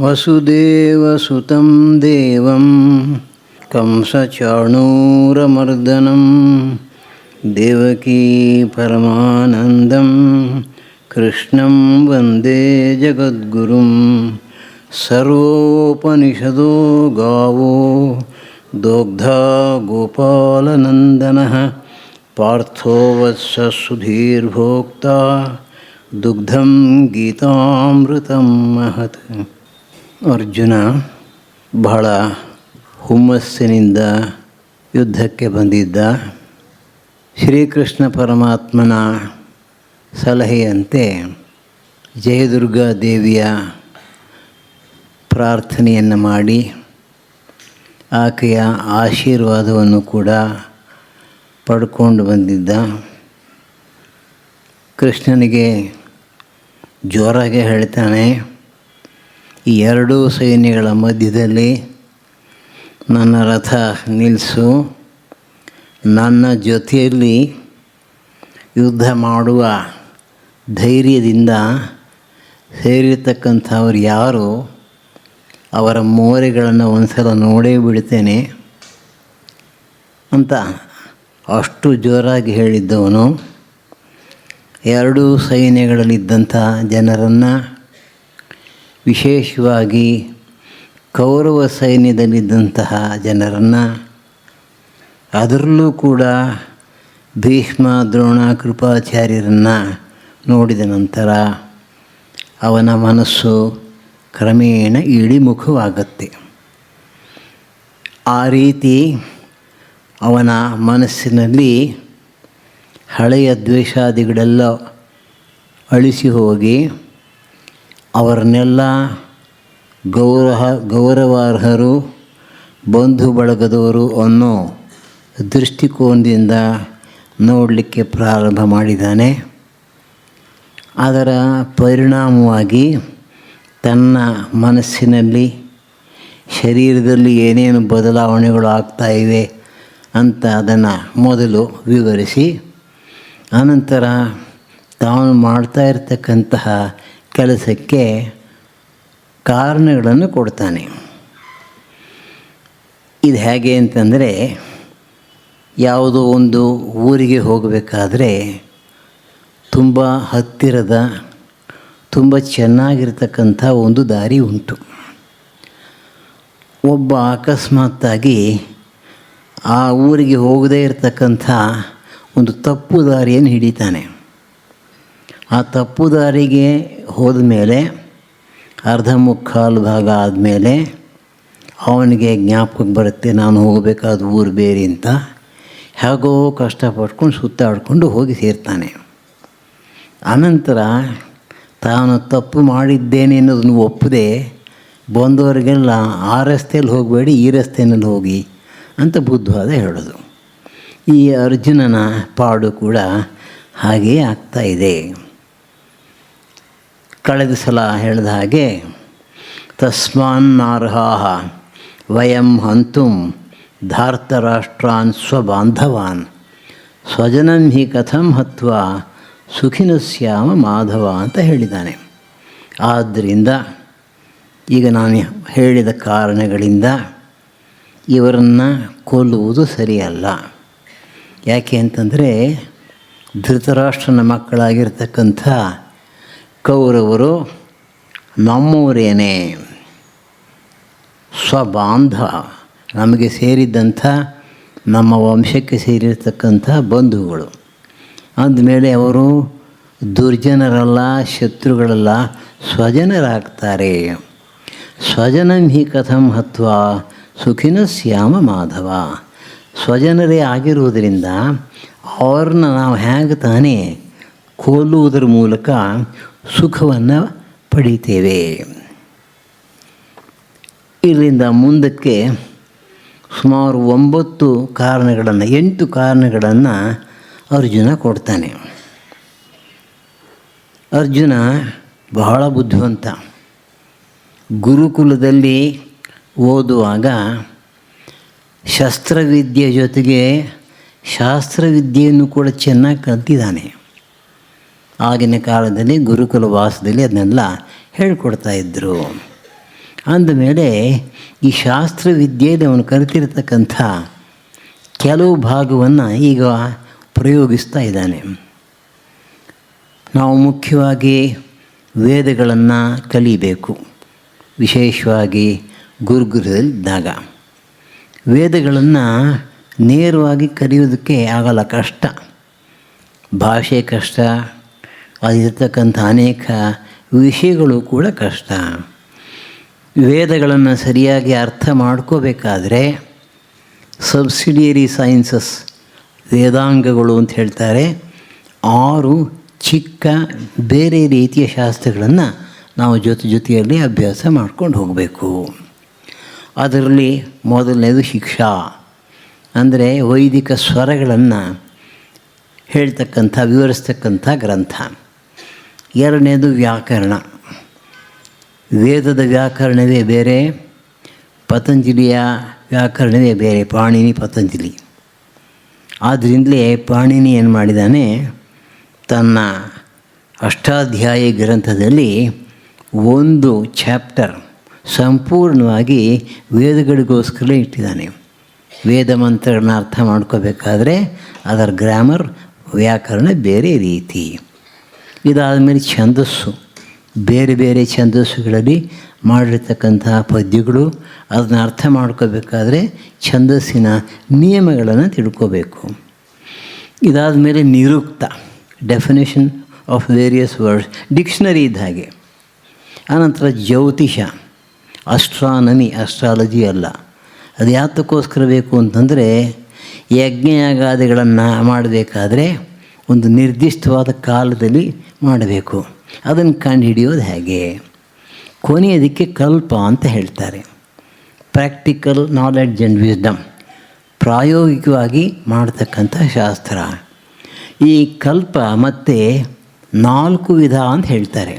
ವಸುದೇವಸುತಂ ದೇವಂ ಕಂಸಚಾಣೂರಮರ್ದನಂ ದೇವಕೀ ಪರಮಾನಂದಂ ಕೃಷ್ಣಂ ವಂದೇ ಜಗದ್ಗುರುಂ. ಸರ್ವೋಪನಿಷದೋ ಗಾವೋ ದೋಗ್ಧಾ ಗೋಪಾಲನಂದನಃ ಪಾರ್ಥೋ ವತ್ಸ ಸುಧೀರ್ಭೋಕ್ತಾ ದುಗ್ಧಂ ಗೀತಾಮೃತಂ ಮಹತ್. ಅರ್ಜುನ ಬಹಳ ಹುಮ್ಮಸ್ಸಿನಿಂದ ಯುದ್ಧಕ್ಕೆ ಬಂದಿದ್ದ. ಶ್ರೀಕೃಷ್ಣ ಪರಮಾತ್ಮನ ಸಲಹೆಯಂತೆ ಜಯದುರ್ಗಾ ದೇವಿಯ ಪ್ರಾರ್ಥನೆಯನ್ನು ಮಾಡಿ ಆಕೆಯ ಆಶೀರ್ವಾದವನ್ನು ಕೂಡ ಪಡ್ಕೊಂಡು ಬಂದಿದ್ದ. ಕೃಷ್ಣನಿಗೆ ಜೋರಾಗಿ ಹೇಳ್ತಾನೆ, ಈ ಎರಡೂ ಸೈನ್ಯಗಳ ಮಧ್ಯದಲ್ಲಿ ನನ್ನ ರಥ ನಿಲ್ಲಿಸು, ನನ್ನ ಜೊತೆಯಲ್ಲಿ ಯುದ್ಧ ಮಾಡುವ ಧೈರ್ಯದಿಂದ ಸೇರಿರ್ತಕ್ಕಂಥವ್ರು ಯಾರು ಅವರ ಮೋರೆಗಳನ್ನು ಒಂದು ಸಲ ನೋಡೇ ಬಿಡ್ತೇನೆ ಅಂತ ಅಷ್ಟು ಜೋರಾಗಿ ಹೇಳಿದ್ದವನು ಎರಡೂ ಸೈನ್ಯಗಳಲ್ಲಿದ್ದಂಥ ಜನರನ್ನು, ವಿಶೇಷವಾಗಿ ಕೌರವ ಸೈನ್ಯದಲ್ಲಿದ್ದಂತಹ ಜನರನ್ನು, ಅದರಲ್ಲೂ ಕೂಡ ಭೀಷ್ಮ, ದ್ರೋಣ, ಕೃಪಾಚಾರ್ಯರನ್ನು ನೋಡಿದ ನಂತರ ಅವನ ಮನಸ್ಸು ಕ್ರಮೇಣ ಇಳಿಮುಖವಾಗತ್ತೆ. ಆ ರೀತಿ ಅವನ ಮನಸ್ಸಿನಲ್ಲಿ ಹಳೆಯ ದ್ವೇಷಾದಿಗಳೆಲ್ಲ ಅಳಿಸಿ ಹೋಗಿ ಅವರನ್ನೆಲ್ಲ ಗೌರವಾರ್ಹರು, ಬಂಧು ಬಳಗದವರು ಅನ್ನೋ ದೃಷ್ಟಿಕೋನದಿಂದ ನೋಡಲಿಕ್ಕೆ ಪ್ರಾರಂಭ ಮಾಡಿದ್ದಾನೆ. ಅದರ ಪರಿಣಾಮವಾಗಿ ತನ್ನ ಮನಸ್ಸಿನಲ್ಲಿ, ಶರೀರದಲ್ಲಿ ಏನೇನು ಬದಲಾವಣೆಗಳು ಆಗ್ತಾಯಿವೆ ಅಂತ ಅದನ್ನು ಮೊದಲು ವಿವರಿಸಿ, ಆನಂತರ ತಾನು ಮಾಡ್ತಾ ಇರತಕ್ಕಂತಹ ಕೆಲಸಕ್ಕೆ ಕಾರಣಗಳನ್ನು ಕೊಡ್ತಾನೆ. ಇದು ಹೇಗೆ ಅಂತಂದರೆ, ಯಾವುದೋ ಒಂದು ಊರಿಗೆ ಹೋಗಬೇಕಾದ್ರೆ ತುಂಬ ಹತ್ತಿರದ, ತುಂಬ ಚೆನ್ನಾಗಿರ್ತಕ್ಕಂಥ ಒಂದು ದಾರಿ ಉಂಟು. ಒಬ್ಬ ಅಕಸ್ಮಾತ್ತಾಗಿ ಆ ಊರಿಗೆ ಹೋಗದೇ ಇರತಕ್ಕಂಥ ಒಂದು ತಪ್ಪು ದಾರಿಯನ್ನು ಹಿಡಿತಾನೆ. ಆ ತಪ್ಪು ದಾರಿಗೆ ಹೋದ ಮೇಲೆ ಅರ್ಧ ಮುಕ್ಕಾಲು ಭಾಗ ಆದಮೇಲೆ ಅವನಿಗೆ ಜ್ಞಾಪಕಕ್ಕೆ ಬರುತ್ತೆ, ನಾನು ಹೋಗಬೇಕಾದ ಊರು ಬೇರೆ ಅಂತ. ಹೇಗೋ ಕಷ್ಟಪಟ್ಕೊಂಡು ಸುತ್ತಾಡಿಕೊಂಡು ಹೋಗಿ ಸೇರ್ತಾನೆ. ಆನಂತರ ತಾನು ತಪ್ಪು ಮಾಡಿದ್ದೇನೆ ಅನ್ನೋದನ್ನು ಒಪ್ಪದೆ ಬಂದವರಿಗೆಲ್ಲ ಆ ರಸ್ತೆಯಲ್ಲಿ ಹೋಗಬೇಡಿ, ಈ ರಸ್ತೆಯಲ್ಲಿ ಹೋಗಿ ಅಂತ ಬುದ್ಧವಾದ ಹೇಳೋದು. ಈ ಅರ್ಜುನನ ಪಾಡು ಕೂಡ ಹಾಗೆಯೇ ಆಗ್ತಾಯಿದೆ. ಕಳೆದ ಸಲ ಹೇಳಿದ ಹಾಗೆ, ತಸ್ಮಾನ್ನರ್ಹಾಃ ವಯಂ ಹಂತುಂ ಧಾರ್ತರಾಷ್ಟ್ರಾನ್ ಸ್ವಬಾಂಧವಾನ್ ಸ್ವಜನಂ ಹಿ ಕಥಂ ಹತ್ವಾ ಸುಖಿನಸ್ಯಾಮ ಮಾಧವ ಅಂತ ಹೇಳಿದ್ದಾನೆ. ಆದ್ದರಿಂದ ಈಗ ನಾನು ಹೇಳಿದ ಕಾರಣಗಳಿಂದ ಇವರನ್ನು ಕೊಲ್ಲುವುದು ಸರಿಯಲ್ಲ. ಯಾಕೆ ಅಂತಂದರೆ, ಧೃತರಾಷ್ಟ್ರನ ಮಕ್ಕಳಾಗಿರ್ತಕ್ಕಂಥ ಕೌರವರು ನಮ್ಮವರೇನೆ, ಸ್ವಬಾಂಧ, ನಮಗೆ ಸೇರಿದ್ದಂಥ, ನಮ್ಮ ವಂಶಕ್ಕೆ ಸೇರಿರ್ತಕ್ಕಂಥ ಬಂಧುಗಳು. ಅಂದಮೇಲೆ ಅವರು ದುರ್ಜನರಲ್ಲ, ಶತ್ರುಗಳಲ್ಲ, ಸ್ವಜನರಾಗ್ತಾರೆ. ಸ್ವಜನಂ ಹಿ ಕಥಂ ಹತ್ವಾ ಸುಖಿನಸ್ಯಾಮ ಮಾಧವ. ಸ್ವಜನರೇ ಆಗಿರುವುದರಿಂದ ಅವ್ರನ್ನ ನಾವು ಹೇಗೆ ತಾನೇ ಕೊಲ್ಲುವುದರ ಮೂಲಕ ಸುಖವನ್ನು ಪಡೀತೇವೆ. ಇಲ್ಲಿಂದ ಮುಂದಕ್ಕೆ ಸುಮಾರು 8 ಕಾರಣಗಳನ್ನು ಅರ್ಜುನ ಕೊಡ್ತಾನೆ. ಅರ್ಜುನ ಬಹಳ ಬುದ್ಧಿವಂತ. ಗುರುಕುಲದಲ್ಲಿ ಓದುವಾಗ ಶಸ್ತ್ರವಿದ್ಯೆ ಜೊತೆಗೆ ಶಾಸ್ತ್ರವಿದ್ಯೆಯನ್ನು ಕೂಡ ಚೆನ್ನಾಗಿ ಕಲ್ತಿದ್ದಾನೆ. ಆಗಿನ ಕಾಲದಲ್ಲಿ ಗುರುಕುಲ ವಾಸದಲ್ಲಿ ಅದನ್ನೆಲ್ಲ ಹೇಳ್ಕೊಡ್ತಾಯಿದ್ರು. ಅಂದಮೇಲೆ ಈ ಶಾಸ್ತ್ರವಿದ್ಯೆಯಲ್ಲಿ ಅವನು ಕಲಿತಿರ್ತಕ್ಕಂಥ ಕೆಲವು ಭಾಗವನ್ನು ಈಗ ಪ್ರಯೋಗಿಸ್ತಾ ಇದ್ದಾನೆ. ನಾವು ಮುಖ್ಯವಾಗಿ ವೇದಗಳನ್ನು ಕಲಿಬೇಕು, ವಿಶೇಷವಾಗಿ ಗುರುಗುರದಲ್ಲಿದ್ದಾಗ. ವೇದಗಳನ್ನು ನೇರವಾಗಿ ಕಲಿಯೋದಕ್ಕೆ ಆಗಲ್ಲ, ಕಷ್ಟ. ಭಾಷೆ ಕಷ್ಟ, ಅದಿರ್ತಕ್ಕಂಥ ಅನೇಕ ವಿಷಯಗಳು ಕೂಡ ಕಷ್ಟ. ವೇದಗಳನ್ನು ಸರಿಯಾಗಿ ಅರ್ಥ ಮಾಡ್ಕೋಬೇಕಾದ್ರೆ ಸಬ್ಸಿಡಿಯರಿ ಸೈನ್ಸಸ್, ವೇದಾಂಗಗಳು ಅಂತ ಹೇಳ್ತಾರೆ, 6 ಚಿಕ್ಕ ಬೇರೆ ರೀತಿಯ ಶಾಸ್ತ್ರಗಳನ್ನು ನಾವು ಜೊತೆಯಲ್ಲಿ ಅಭ್ಯಾಸ ಮಾಡ್ಕೊಂಡು ಹೋಗಬೇಕು. ಅದರಲ್ಲಿ ಮೊದಲನೇದು ಶಿಕ್ಷಾ, ಅಂದರೆ ವೈದಿಕ ಸ್ವರಗಳನ್ನು ಹೇಳ್ತಕ್ಕಂಥ ವಿವರಿಸ್ತಕ್ಕಂಥ ಗ್ರಂಥ. ಎರಡನೇದು ವ್ಯಾಕರಣ. ವೇದದ ವ್ಯಾಕರಣವೇ ಬೇರೆ, ಪತಂಜಲಿಯ ವ್ಯಾಕರಣವೇ ಬೇರೆ, ಪಾಣಿನಿ ಪತಂಜಲಿ. ಆದ್ದರಿಂದಲೇ ಪಾಣಿನಿ ಏನು ಮಾಡಿದ್ದಾನೆ, ತನ್ನ ಅಷ್ಟಾಧ್ಯಾಯಿ ಗ್ರಂಥದಲ್ಲಿ ಒಂದು ಚಾಪ್ಟರ್ ಸಂಪೂರ್ಣವಾಗಿ ವೇದಗಳಿಗೋಸ್ಕರ ಇಟ್ಟಿದ್ದಾನೆ. ವೇದ ಮಂತ್ರಗಳನ್ನ ಅರ್ಥ ಮಾಡ್ಕೋಬೇಕಾದ್ರೆ ಅದರ ಗ್ರಾಮರ್, ವ್ಯಾಕರಣ ಬೇರೆ ರೀತಿ. ಇದಾದ ಮೇಲೆ ಛಂದಸ್ಸು, ಬೇರೆ ಬೇರೆ ಛಂದಸ್ಸುಗಳಲ್ಲಿ ಮಾಡಿರ್ತಕ್ಕಂತಹ ಪದ್ಯಗಳು, ಅದನ್ನ ಅರ್ಥ ಮಾಡ್ಕೋಬೇಕಾದ್ರೆ ಛಂದಸ್ಸಿನ ನಿಯಮಗಳನ್ನು ತಿಳ್ಕೋಬೇಕು. ಇದಾದ ಮೇಲೆ ನಿರುಕ್ತ, definition of various words, dictionary ಇದ್ದ ಹಾಗೆ. ಆನಂತರ ಜ್ಯೋತಿಷ, ಅಸ್ಟ್ರಾಲಜಿ ಅಲ್ಲ. ಅದು ಯಾತಕ್ಕೋಸ್ಕರ ಬೇಕು ಅಂತಂದರೆ, ಯಜ್ಞಯಾಗಾದಿಗಳನ್ನು ಮಾಡಬೇಕಾದ್ರೆ ಒಂದು ನಿರ್ದಿಷ್ಟವಾದ ಕಾಲದಲ್ಲಿ ಮಾಡಬೇಕು. ಅದನ್ನು ಕಂಡುಹಿಡಿಯೋದು ಹೇಗೆ. ಕೊನೆಯದಕ್ಕೆ ಕಲ್ಪ ಅಂತ ಹೇಳ್ತಾರೆ, ಪ್ರಾಕ್ಟಿಕಲ್ ನಾಲೆಡ್ಜ್ ಆ್ಯಂಡ್ ವಿಸ್ಡಮ್, ಪ್ರಾಯೋಗಿಕವಾಗಿ ಮಾಡ್ತಕ್ಕಂಥ ಶಾಸ್ತ್ರ. ಈ ಕಲ್ಪ ಮತ್ತು 4 ವಿಧ ಅಂತ ಹೇಳ್ತಾರೆ.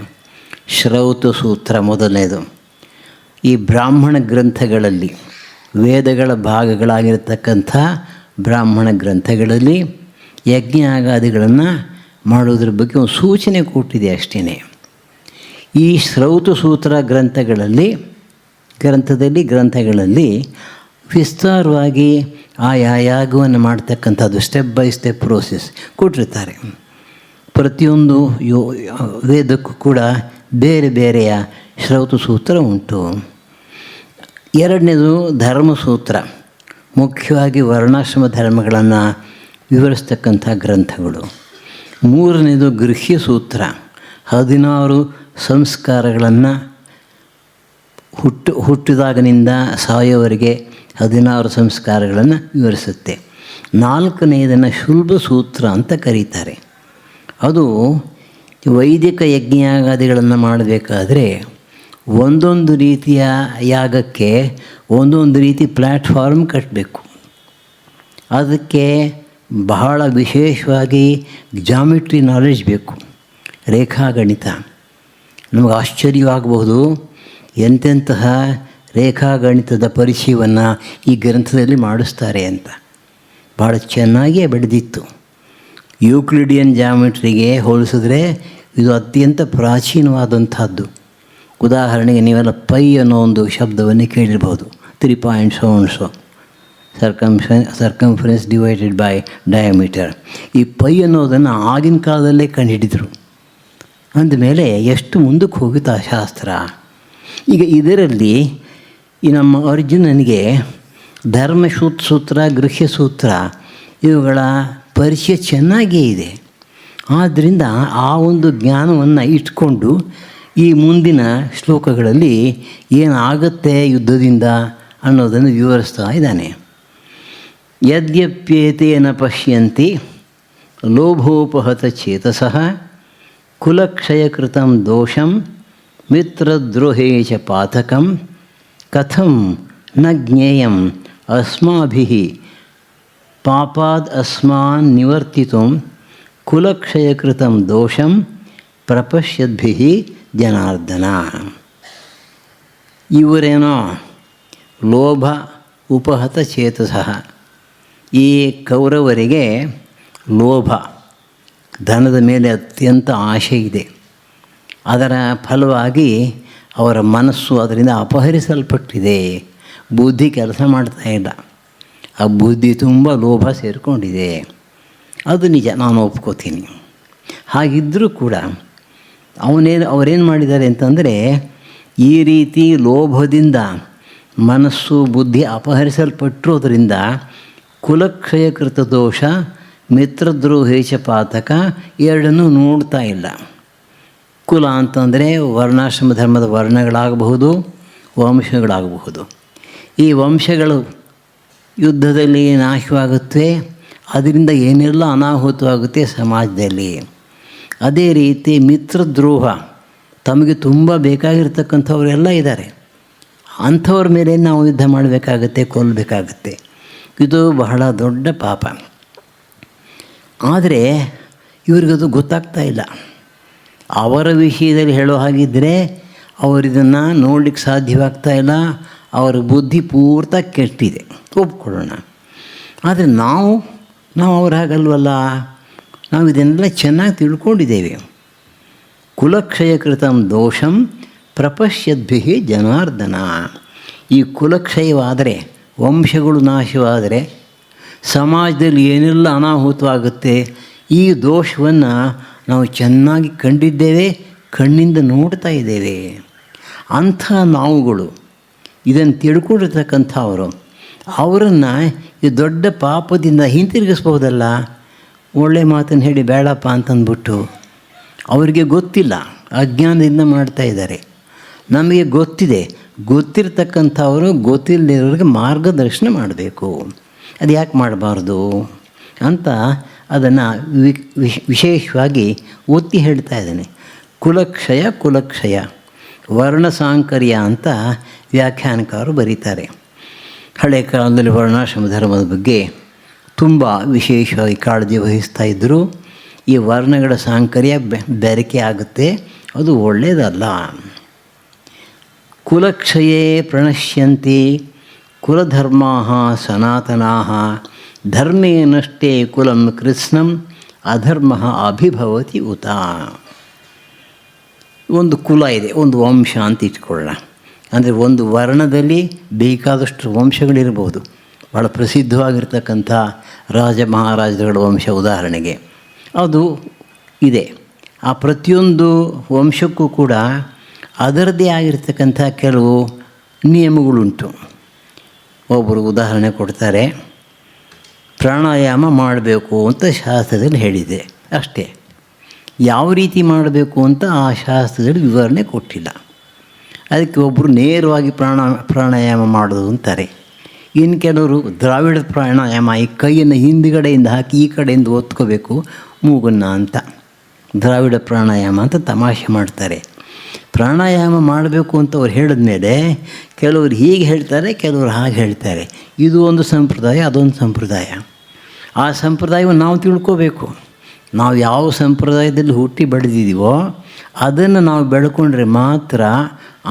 ಶ್ರೌತ ಸೂತ್ರ ಮೊದಲನೇದು. ಈ ಬ್ರಾಹ್ಮಣ ಗ್ರಂಥಗಳಲ್ಲಿ, ವೇದಗಳ ಭಾಗಗಳಾಗಿರ್ತಕ್ಕಂಥ ಬ್ರಾಹ್ಮಣ ಗ್ರಂಥಗಳಲ್ಲಿ ಯಜ್ಞಯಾಗಾದಿಗಳನ್ನು ಮಾಡೋದ್ರ ಬಗ್ಗೆ ಒಂದು ಸೂಚನೆ ಕೊಟ್ಟಿದೆ ಅಷ್ಟೇ. ಈ ಶ್ರೌತ ಸೂತ್ರ ಗ್ರಂಥಗಳಲ್ಲಿ ವಿಸ್ತಾರವಾಗಿ ಆ ಯಾಗವನ್ನು ಮಾಡ್ತಕ್ಕಂಥದ್ದು ಸ್ಟೆಪ್ ಬೈ ಸ್ಟೆಪ್ ಪ್ರೋಸೆಸ್ ಕೊಟ್ಟಿರ್ತಾರೆ. ಪ್ರತಿಯೊಂದು ವೇದಕ್ಕೂ ಕೂಡ ಬೇರೆ ಬೇರೆಯ ಶ್ರೌತ ಸೂತ್ರ ಉಂಟು. ಎರಡನೇದು ಧರ್ಮಸೂತ್ರ, ಮುಖ್ಯವಾಗಿ ವರ್ಣಾಶ್ರಮ ಧರ್ಮಗಳನ್ನು ವಿವರಿಸ್ತಕ್ಕಂಥ ಗ್ರಂಥಗಳು. ಮೂರನೇದು ಗೃಹ್ಯ ಸೂತ್ರ, 16 ಸಂಸ್ಕಾರಗಳನ್ನು ಹುಟ್ಟಿದಾಗನಿಂದ ಸಾಯೋವರೆಗೆ 16 ಸಂಸ್ಕಾರಗಳನ್ನು ವಿವರಿಸುತ್ತೆ. 4ನೇದನ್ನು ಶುಲ್ಬ ಸೂತ್ರ ಅಂತ ಕರೀತಾರೆ. ಅದು ವೈದಿಕ ಯಜ್ಞಯಾಗಾದಿಗಳನ್ನು ಮಾಡಬೇಕಾದ್ರೆ ಒಂದೊಂದು ರೀತಿಯ ಯಾಗಕ್ಕೆ ಒಂದೊಂದು ರೀತಿ ಪ್ಲ್ಯಾಟ್ಫಾರ್ಮ್ ಕಟ್ಟಬೇಕು. ಅದಕ್ಕೆ ಬಹಳ ವಿಶೇಷವಾಗಿ ಜಾಮಿಟ್ರಿ ನಾಲೆಡ್ಜ್ ಬೇಕು, ರೇಖಾಗಣಿತ. ನಮಗೆ ಆಶ್ಚರ್ಯವಾಗಬಹುದು, ಎಂತೆಂತಹ ರೇಖಾಗಣಿತದ ಪರಿಚಯವನ್ನು ಈ ಗ್ರಂಥದಲ್ಲಿ ಮಾಡಿಸ್ತಾರೆ ಅಂತ. ಭಾಳ ಚೆನ್ನಾಗಿಯೇ ಬೆಳೆದಿತ್ತು. ಯೂಕ್ಲಿಡಿಯನ್ ಜಾಮಿಟ್ರಿಗೆ ಹೋಲಿಸಿದ್ರೆ ಇದು ಅತ್ಯಂತ ಪ್ರಾಚೀನವಾದಂಥದ್ದು. ಉದಾಹರಣೆಗೆ ನೀವೆಲ್ಲ ಪೈ ಅನ್ನೋ ಒಂದು ಶಬ್ದವನ್ನೇ ಕೇಳಿರ್ಬೋದು. 3 point so circumference divided by diameter. ಈ ಪೈ ಅನ್ನೋದನ್ನು ಆಗಿನ ಕಾಲದಲ್ಲೇ ಕಂಡುಹಿಡಿದರು. ಅಂದಮೇಲೆ ಎಷ್ಟು ಮುಂದಕ್ಕೆ ಹೋಗುತ್ತೆ ಆ ಶಾಸ್ತ್ರ. ಈಗ ಇದರಲ್ಲಿ ಈ ನಮ್ಮ ಅರ್ಜುನನಿಗೆ ಧರ್ಮಸೂತ್ರ, ಗೃಹ್ಯ ಸೂತ್ರ ಇವುಗಳ ಪರಿಚಯ ಚೆನ್ನಾಗೇ ಇದೆ. ಆದ್ದರಿಂದ ಆ ಒಂದು ಜ್ಞಾನವನ್ನು ಇಟ್ಕೊಂಡು ಈ ಮುಂದಿನ ಶ್ಲೋಕಗಳಲ್ಲಿ ಏನಾಗುತ್ತೆ ಯುದ್ಧದಿಂದ ಅನ್ನೋದನ್ನು ವಿವರಿಸ್ತಾ ಇದ್ದಾನೆ. ಯದ್ಯಪ್ಯೇತೇನ ಪಶ್ಯಂತಿ ಲೋಭೋಪಹತ ಚೇತಸಃ ಕುಲಕ್ಷಯಕೃತಂ ದೋಷಂ ಮಿತ್ರದ್ರೋಹೇ ಚ ಪಾತಕಂ ಕಥಂ ನ ಜ್ಞೇಯಂ ಅಸ್ಮಾಭಿಃ ಪಾಪಾದ್ ಅಸ್ಮಾನ್ ನಿವರ್ತಿತುಂ ಕುಲಕ್ಷಯಕೃತಂ ದೋಷಂ ಪ್ರಪಶ್ಯದ್ಭಿಃ ಜನಾರ್ದನ. ಇವರೇನೋ ಲೋಭ ಉಪಹತ ಚೇತಸಃ, ಈ ಕೌರವರಿಗೆ ಲೋಭ, ಧನದ ಮೇಲೆ ಅತ್ಯಂತ ಆಶೆ ಇದೆ. ಅದರ ಫಲವಾಗಿ ಅವರ ಮನಸ್ಸು ಅದರಿಂದ ಅಪಹರಿಸಲ್ಪಟ್ಟಿದೆ. ಬುದ್ಧಿ ಕೆಲಸ ಮಾಡ್ತಾ ಇಲ್ಲ. ಆ ಬುದ್ಧಿ ತುಂಬ ಲೋಭ ಸೇರಿಕೊಂಡಿದೆ. ಅದು ನಿಜ, ನಾನು ಒಪ್ಕೋತೀನಿ. ಹಾಗಿದ್ದರೂ ಕೂಡ ಅವರೇನು ಮಾಡಿದ್ದಾರೆ ಅಂತಂದರೆ, ಈ ರೀತಿ ಲೋಭದಿಂದ ಮನಸ್ಸು ಬುದ್ಧಿ ಅಪಹರಿಸಲ್ಪಟ್ಟಿರೋದ್ರಿಂದ ಕುಲಕ್ಷಯಕೃತ ದೋಷ, ಮಿತ್ರದ್ರೋಹೇಚ ಪಾತಕ ಎರಡನ್ನೂ ನೋಡ್ತಾ ಇಲ್ಲ. ಕುಲ ಅಂತಂದರೆ ವರ್ಣಾಶ್ರಮ ಧರ್ಮದ ವರ್ಣಗಳಾಗಬಹುದು, ವಂಶಗಳಾಗಬಹುದು. ಈ ವಂಶಗಳು ಯುದ್ಧದಲ್ಲಿ ನಾಶವಾಗುತ್ತೆ, ಅದರಿಂದ ಏನೆಲ್ಲ ಅನಾಹುತವಾಗುತ್ತೆ ಸಮಾಜದಲ್ಲಿ. ಅದೇ ರೀತಿ ಮಿತ್ರದ್ರೋಹ, ತಮಗೆ ತುಂಬ ಬೇಕಾಗಿರ್ತಕ್ಕಂಥವರೆಲ್ಲ ಇದ್ದಾರೆ, ಅಂಥವ್ರ ಮೇಲೆ ನಾವು ಯುದ್ಧ ಮಾಡಬೇಕಾಗತ್ತೆ, ಕೊಲ್ಲಬೇಕಾಗತ್ತೆ. ಇದು ಬಹಳ ದೊಡ್ಡ ಪಾಪ. ಆದರೆ ಇವ್ರಿಗದು ಗೊತ್ತಾಗ್ತಾ ಇಲ್ಲ. ಅವರ ವಿಷಯದಲ್ಲಿ ಹೇಳೋ ಹಾಗಿದ್ದರೆ ಅವರಿದನ್ನು ನೋಡಲಿಕ್ಕೆ ಸಾಧ್ಯವಾಗ್ತಾ ಇಲ್ಲ. ಅವರ ಬುದ್ಧಿ ಪೂರ್ತಿ ಕೆಟ್ಟಿದೆ, ಒಪ್ಕೊಳ್ಳೋಣ. ಆದರೆ ನಾವು ಅವ್ರ ಹಾಗಲ್ವಲ್ಲ. ನಾವು ಇದನ್ನೆಲ್ಲ ಚೆನ್ನಾಗಿ ತಿಳ್ಕೊಂಡಿದ್ದೇವೆ. ಕುಲಕ್ಷಯಕೃತಂ ದೋಷಂ ಪ್ರಪಶ್ಯದ್ಭಿ ಜನಾರ್ದನ. ಈ ಕುಲಕ್ಷಯವಾದರೆ, ವಂಶಗಳು ನಾಶವಾದರೆ ಸಮಾಜದಲ್ಲಿ ಏನೆಲ್ಲ ಅನಾಹುತವಾಗುತ್ತೆ, ಈ ದೋಷವನ್ನು ನಾವು ಚೆನ್ನಾಗಿ ಕಂಡಿದ್ದೇವೆ, ಕಣ್ಣಿಂದ ನೋಡ್ತಾ ಇದ್ದೇವೆ. ಅಂಥ ನಾವುಗಳು ಇದನ್ನು ತಿಳ್ಕೊಂಡಿರ್ತಕ್ಕಂಥವರು ಅವರನ್ನು ಈ ದೊಡ್ಡ ಪಾಪದಿಂದ ಹಿಂತಿರುಗಿಸ್ಬೋದಲ್ಲ. ಒಳ್ಳೆ ಮಾತನ್ನು ಹೇಳಿ ಬೇಡಪ್ಪ ಅಂತಂದ್ಬಿಟ್ಟು, ಅವರಿಗೆ ಗೊತ್ತಿಲ್ಲ, ಅಜ್ಞಾನದಿಂದ ಮಾಡ್ತಾಯಿದ್ದಾರೆ. ನಮಗೆ ಗೊತ್ತಿದೆ, ಗೊತ್ತಿರ್ತಕ್ಕಂಥವರು ಗೊತ್ತಿಲ್ಲದಿರೋರಿಗೆ ಮಾರ್ಗದರ್ಶನ ಮಾಡಬೇಕು. ಅದು ಯಾಕೆ ಮಾಡಬಾರ್ದು ಅಂತ ಅದನ್ನು ವಿಶೇಷವಾಗಿ ಒತ್ತಿ ಹೇಳ್ತಾ ಇದ್ದೇನೆ. ಕುಲಕ್ಷಯ ವರ್ಣಸಾಂಕರ್ಯ ಅಂತ ವ್ಯಾಖ್ಯಾನಕಾರರು ಬರೀತಾರೆ. ಹಳೆ ಕಾಲದಲ್ಲಿ ವರ್ಣಾಶ್ರಮ ಧರ್ಮದ ಬಗ್ಗೆ ತುಂಬ ವಿಶೇಷವಾಗಿ ಕಾಳಜಿ ವಹಿಸ್ತಾ ಇದ್ದರು. ಈ ವರ್ಣಗಳ ಸಾಂಕರ್ಯ ಬೆರಕೆ ಆಗುತ್ತೆ, ಅದು ಒಳ್ಳೆಯದಲ್ಲ. ಕುಲಕ್ಷಯೇ ಪ್ರಣಶ್ಯಂತಿ ಕುಲಧರ್ಮಾ ಸನಾತನಾ ಧರ್ಮೇ ನಷ್ಟೇ ಕುಲಂ ಕೃತ್ಸ್ನಂ ಅಧರ್ಮ ಅಭಿಭವತಿ ಉತ. ಒಂದು ಕುಲ ಇದೆ, ಒಂದು ವಂಶ ಅಂತ ಇಟ್ಕೊಳ್ಳೋಣ. ಅಂದರೆ ಒಂದು ವರ್ಣದಲ್ಲಿ ಬೇಕಾದಷ್ಟು ವಂಶಗಳಿರ್ಬೋದು. ಭಾಳ ಪ್ರಸಿದ್ಧವಾಗಿರ್ತಕ್ಕಂಥ ರಾಜ ಮಹಾರಾಜರುಗಳ ವಂಶ ಉದಾಹರಣೆಗೆ ಅದು ಇದೆ. ಆ ಪ್ರತಿಯೊಂದು ವಂಶಕ್ಕೂ ಕೂಡ ಅದರದ್ದೇ ಆಗಿರ್ತಕ್ಕಂಥ ಕೆಲವು ನಿಯಮಗಳುಂಟು. ಒಬ್ಬರು ಉದಾಹರಣೆ ಕೊಡ್ತಾರೆ, ಪ್ರಾಣಾಯಾಮ ಮಾಡಬೇಕು ಅಂತ ಶಾಸ್ತ್ರದಲ್ಲಿ ಹೇಳಿದೆ ಅಷ್ಟೇ. ಯಾವ ರೀತಿ ಮಾಡಬೇಕು ಅಂತ ಆ ಶಾಸ್ತ್ರದಲ್ಲಿ ವಿವರಣೆ ಕೊಟ್ಟಿಲ್ಲ. ಅದಕ್ಕೆ ಒಬ್ಬರು ನೇರವಾಗಿ ಪ್ರಾಣಾಯಾಮ ಮಾಡೋದು ಅಂತಾರೆ. ಇನ್ನು ಕೆಲವರು ದ್ರಾವಿಡ ಪ್ರಾಣಾಯಾಮ, ಈ ಕೈಯನ್ನು ಹಿಂದುಗಡೆಯಿಂದ ಹಾಕಿ ಈ ಕಡೆಯಿಂದ ಒತ್ಕೋಬೇಕು ಮೂಗನ್ನು ಅಂತ ದ್ರಾವಿಡ ಪ್ರಾಣಾಯಾಮ ಅಂತ ತಮಾಷೆ ಮಾಡ್ತಾರೆ. ಪ್ರಾಣಾಯಾಮ ಮಾಡಬೇಕು ಅಂತ ಅವ್ರು ಹೇಳಿದ ಮೇಲೆ ಕೆಲವರು ಹೀಗೆ ಹೇಳ್ತಾರೆ, ಕೆಲವರು ಹಾಗೆ ಹೇಳ್ತಾರೆ. ಇದು ಒಂದು ಸಂಪ್ರದಾಯ, ಅದೊಂದು ಸಂಪ್ರದಾಯ. ಆ ಸಂಪ್ರದಾಯವನ್ನು ನಾವು ತಿಳ್ಕೋಬೇಕು. ನಾವು ಯಾವ ಸಂಪ್ರದಾಯದಲ್ಲಿ ಹುಟ್ಟಿ ಬೆಳೆದಿದ್ದೀವೋ ಅದನ್ನು ನಾವು ಬೆಳ್ಕೊಂಡ್ರೆ ಮಾತ್ರ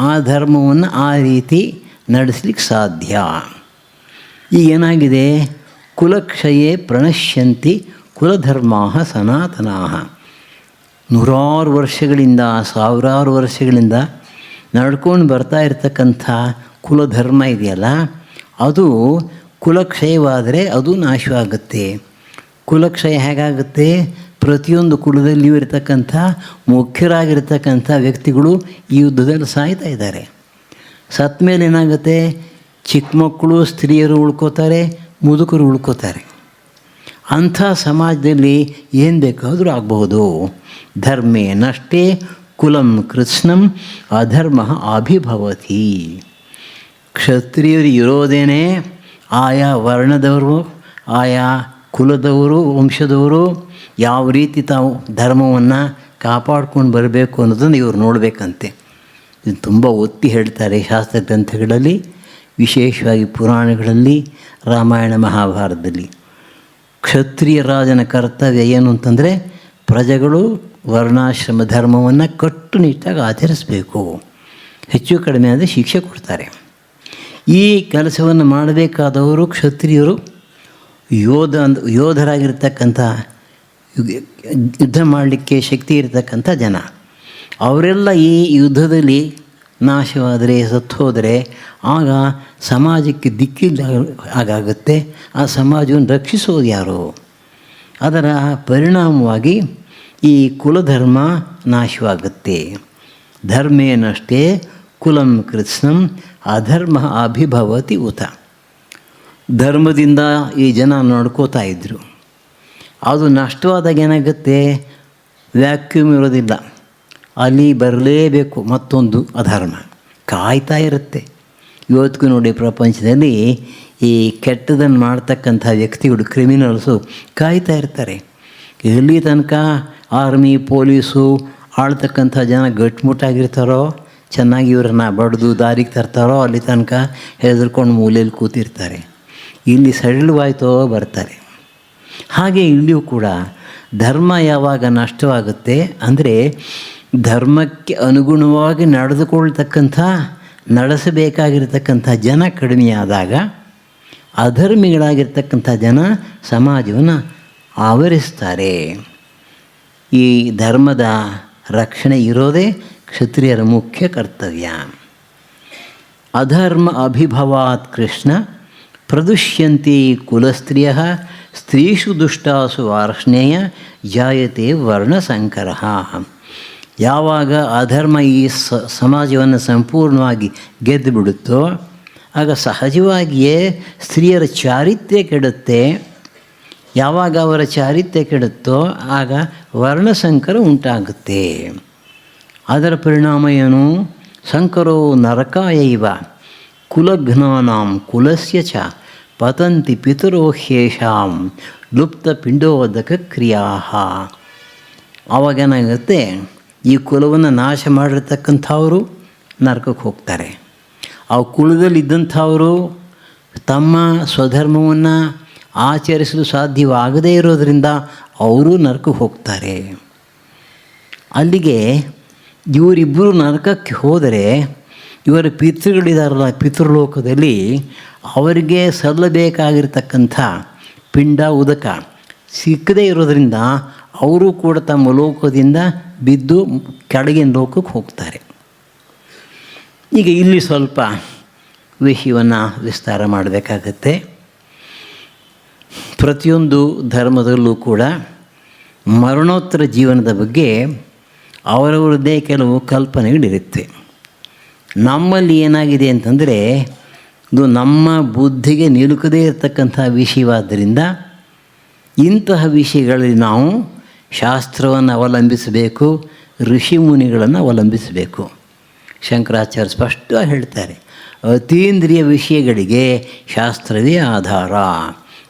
ಆ ಧರ್ಮವನ್ನು ಆ ರೀತಿ ನಡೆಸಲಿಕ್ಕೆ ಸಾಧ್ಯ. ಈಗ ಏನಾಗಿದೆ, ಕುಲಕ್ಷಯೇ ಪ್ರಣಶ್ಯಂತಿ ಕುಲಧರ್ಮಾ ಸನಾತನಾ. ನೂರಾರು ವರ್ಷಗಳಿಂದ, ಸಾವಿರಾರು ವರ್ಷಗಳಿಂದ ನಡ್ಕೊಂಡು ಬರ್ತಾ ಇರತಕ್ಕಂಥ ಕುಲಧರ್ಮ ಇದೆಯಲ್ಲ, ಅದು ಕುಲಕ್ಷಯವಾದರೆ ಅದು ನಾಶವಾಗುತ್ತೆ. ಕುಲಕ್ಷಯ ಹೇಗಾಗುತ್ತೆ, ಪ್ರತಿಯೊಂದು ಕುಲದಲ್ಲಿಯೂ ಇರತಕ್ಕಂಥ ಮುಖ್ಯರಾಗಿರ್ತಕ್ಕಂಥ ವ್ಯಕ್ತಿಗಳು ಈ ಯುದ್ಧದಲ್ಲಿ ಸಾಯ್ತಾ ಇದ್ದಾರೆ. ಸತ್ತ ಮೇಲೆ ಏನಾಗುತ್ತೆ, ಚಿಕ್ಕ ಮಕ್ಕಳು ಸ್ತ್ರೀಯರು ಉಳ್ಕೋತಾರೆ, ಮುದುಕರು ಉಳ್ಕೋತಾರೆ. ಅಂಥ ಸಮಾಜದಲ್ಲಿ ಏನು ಬೇಕಾದರೂ ಆಗಬಹುದು. ಧರ್ಮೇ ನಷ್ಟೇ ಕುಲಂ ಕೃತ್ಸ್ನಂ ಅಧರ್ಮ ಅಭಿಭವತಿ. ಕ್ಷತ್ರಿಯರು ಇರೋದೇನೆ ಆಯಾ ವರ್ಣದವರು, ಆಯಾ ಕುಲದವರು, ವಂಶದವರು ಯಾವ ರೀತಿ ತಾವು ಧರ್ಮವನ್ನು ಕಾಪಾಡ್ಕೊಂಡು ಬರಬೇಕು ಅನ್ನೋದನ್ನು ಇವರು ನೋಡಬೇಕಂತೆ. ಇದು ತುಂಬ ಒತ್ತಿ ಹೇಳ್ತಾರೆ ಶಾಸ್ತ್ರ ಗ್ರಂಥಗಳಲ್ಲಿ, ವಿಶೇಷವಾಗಿ ಪುರಾಣಗಳಲ್ಲಿ, ರಾಮಾಯಣ ಮಹಾಭಾರತದಲ್ಲಿ. ಕ್ಷತ್ರಿಯ ರಾಜನ ಕರ್ತವ್ಯ ಏನು ಅಂತಂದರೆ, ಪ್ರಜೆಗಳು ವರ್ಣಾಶ್ರಮ ಧರ್ಮವನ್ನು ಕಟ್ಟುನಿಟ್ಟಾಗಿ ಆಚರಿಸಬೇಕು. ಹೆಚ್ಚು ಕಡಿಮೆ ಅಂದರೆ ಶಿಕ್ಷೆ ಕೊಡ್ತಾರೆ. ಈ ಕೆಲಸವನ್ನು ಮಾಡಬೇಕಾದವರು ಕ್ಷತ್ರಿಯರು, ಯೋಧರಾಗಿರ್ತಕ್ಕಂಥ, ಯುದ್ಧ ಮಾಡಲಿಕ್ಕೆ ಶಕ್ತಿ ಇರತಕ್ಕಂಥ ಜನ. ಅವರೆಲ್ಲ ಈ ಯುದ್ಧದಲ್ಲಿ ನಾಶವಾದರೆ, ಸತ್ತು ಹೋದರೆ ಆಗ ಸಮಾಜಕ್ಕೆ ದಿಕ್ಕಿಲ್ಲ ಹಾಗಾಗುತ್ತೆ. ಆ ಸಮಾಜವನ್ನು ರಕ್ಷಿಸೋದು ಯಾರು? ಅದರ ಪರಿಣಾಮವಾಗಿ ಈ ಕುಲಧರ್ಮ ನಾಶವಾಗುತ್ತೆ. ಧರ್ಮೇನಷ್ಟೇ ಕುಲಂ ಕೃತ್ಸ್ನಂ ಅಧರ್ಮ ಅಭಿಭವತಿ ಉತ. ಧರ್ಮದಿಂದ ಈ ಜನ ನಡ್ಕೋತಾ ಇದ್ದರು. ಅದು ನಷ್ಟವಾದಾಗ ಏನಾಗುತ್ತೆ? ವ್ಯಾಕ್ಯೂಮ್ ಇರೋದಿಲ್ಲ, ಅಲ್ಲಿ ಬರಲೇಬೇಕು ಮತ್ತೊಂದು ಅಧರ್ಮ ಕಾಯ್ತಾ ಇರುತ್ತೆ. ಇವತ್ತಿಗೂ ನೋಡಿ ಪ್ರಪಂಚದಲ್ಲಿ ಈ ಕೆಟ್ಟದನ್ನು ಮಾಡ್ತಕ್ಕಂಥ ವ್ಯಕ್ತಿಗಳು, ಕ್ರಿಮಿನಲ್ಸು ಕಾಯ್ತಾ ಇರ್ತಾರೆ. ಎಲ್ಲಿ ತನಕ ಆರ್ಮಿ ಪೊಲೀಸು ಆಳ್ತಕ್ಕಂಥ ಜನ ಗಟ್ಟಿಮುಟ್ಟಾಗಿರ್ತಾರೋ, ಚೆನ್ನಾಗಿ ಇವ್ರನ್ನ ಬಡಿದು ದಾರಿಗೆ ತರ್ತಾರೋ, ಅಲ್ಲಿ ತನಕ ಹೆದರ್ಕೊಂಡು ಮೂಲೆಯಲ್ಲಿ ಕೂತಿರ್ತಾರೆ. ಇಲ್ಲಿ ಸಡಿಲವಾಯ್ತೋ ಬರ್ತಾರೆ. ಹಾಗೆ ಇಲ್ಲಿಯೂ ಕೂಡ ಧರ್ಮ ಯಾವಾಗ ನಷ್ಟವಾಗುತ್ತೆ ಅಂದರೆ, ಧರ್ಮಕ್ಕೆ ಅನುಗುಣವಾಗಿ ನಡೆಸಬೇಕಾಗಿರ್ತಕ್ಕಂಥ ಜನ ಕಡಿಮೆಯಾದಾಗ ಅಧರ್ಮಿಗಳಾಗಿರ್ತಕ್ಕಂಥ ಜನ ಸಮಾಜವನ್ನು ಆವರಿಸ್ತಾರೆ. ಈ ಧರ್ಮದ ರಕ್ಷಣೆ ಇರೋದೇ ಕ್ಷತ್ರಿಯರ ಮುಖ್ಯ ಕರ್ತವ್ಯ. ಅಧರ್ಮ ಅಭಿಭವಾತ್ ಕೃಷ್ಣ ಪ್ರದುಷ್ಯಂತಿ ಕುಲಸ್ತ್ರೀಯ ಸ್ತ್ರೀಷು ದುಷ್ಟಾಸು ವಾರ್ಷ್ಣೇಯ ಜಾಯತೆ ವರ್ಣಸಂಕರ. ಯಾವಾಗ ಅಧರ್ಮ ಈ ಸಮಾಜವನ್ನು ಸಂಪೂರ್ಣವಾಗಿ ಗೆದ್ದು ಬಿಡುತ್ತೋ ಆಗ ಸಹಜವಾಗಿಯೇ ಸ್ತ್ರೀಯರ ಚಾರಿತ್ರ್ಯ ಕೆಡುತ್ತೆ. ಯಾವಾಗ ಅವರ ಚಾರಿತ್ರ್ಯ ಕೆಡುತ್ತೋ ಆಗ ವರ್ಣಸಂಕರ ಉಂಟಾಗುತ್ತೆ. ಅದರ ಪರಿಣಾಮ ಏನು? ಸಂಕರೋ ನರಕಾಯ ಇವ ಕುಲಘ್ನಾನಾಂ ಕುಲಸ್ಯ ಚ ಪತಂತಿ ಪಿತರೋ ಹ್ಯೇಷಾಂ ಲುಪ್ತ ಪಿಂಡೋದಕ ಕ್ರಿಯಾ. ಆವಾಗೇನಾಗುತ್ತೆ? ಈ ಕುಲವನ್ನು ನಾಶ ಮಾಡಿರ್ತಕ್ಕಂಥವರು ನರಕಕ್ಕೆ ಹೋಗ್ತಾರೆ. ಆ ಕುಲದಲ್ಲಿದ್ದಂಥವರು ತಮ್ಮ ಸ್ವಧರ್ಮವನ್ನು ಆಚರಿಸಲು ಸಾಧ್ಯವಾಗದೇ ಇರೋದರಿಂದ ಅವರು ನರಕಕ್ಕೆ ಹೋಗ್ತಾರೆ. ಅಲ್ಲಿಗೆ ಇವರಿಬ್ಬರು ನರಕಕ್ಕೆ ಹೋದರೆ ಇವರ ಪಿತೃಗಳಿದಾರಲ್ಲ, ಪಿತೃಲೋಕದಲ್ಲಿ ಅವರಿಗೆ ಸಲ್ಲಬೇಕಾಗಿರ್ತಕ್ಕಂಥ ಪಿಂಡ ಉದಕ ಸಿಕ್ಕದೇ ಇರೋದರಿಂದ ಅವರು ಕೂಡ ತಮ್ಮ ಲೋಕದಿಂದ ಬಿದ್ದು ಕೆಳಗಿನ ಲೋಕಕ್ಕೆ ಹೋಗ್ತಾರೆ. ಈಗ ಇಲ್ಲಿ ಸ್ವಲ್ಪ ವಿಷಯವನ್ನು ವಿಸ್ತಾರ ಮಾಡಬೇಕಾಗತ್ತೆ. ಪ್ರತಿಯೊಂದು ಧರ್ಮದಲ್ಲೂ ಕೂಡ ಮರಣೋತ್ತರ ಜೀವನದ ಬಗ್ಗೆ ಅವರವರದ್ದೇ ಕೆಲವು ಕಲ್ಪನೆಗಳಿರುತ್ತೆ. ನಮ್ಮಲ್ಲಿ ಏನಾಗಿದೆ ಅಂತಂದರೆ, ಇದು ನಮ್ಮ ಬುದ್ಧಿಗೆ ನಿಲುಕದೇ ಇರತಕ್ಕಂಥ ವಿಷಯವಾದ್ದರಿಂದ ಇಂತಹ ವಿಷಯಗಳಲ್ಲಿ ನಾವು ಶಾಸ್ತ್ರವನ್ನು ಅವಲಂಬಿಸಬೇಕು, ಋಷಿ ಮುನಿಗಳನ್ನು ಅವಲಂಬಿಸಬೇಕು. ಶಂಕರಾಚಾರ್ಯ ಸ್ಪಷ್ಟವಾಗಿ ಹೇಳ್ತಾರೆ, ಅತೀಂದ್ರಿಯ ವಿಷಯಗಳಿಗೆ ಶಾಸ್ತ್ರವೇ ಆಧಾರ.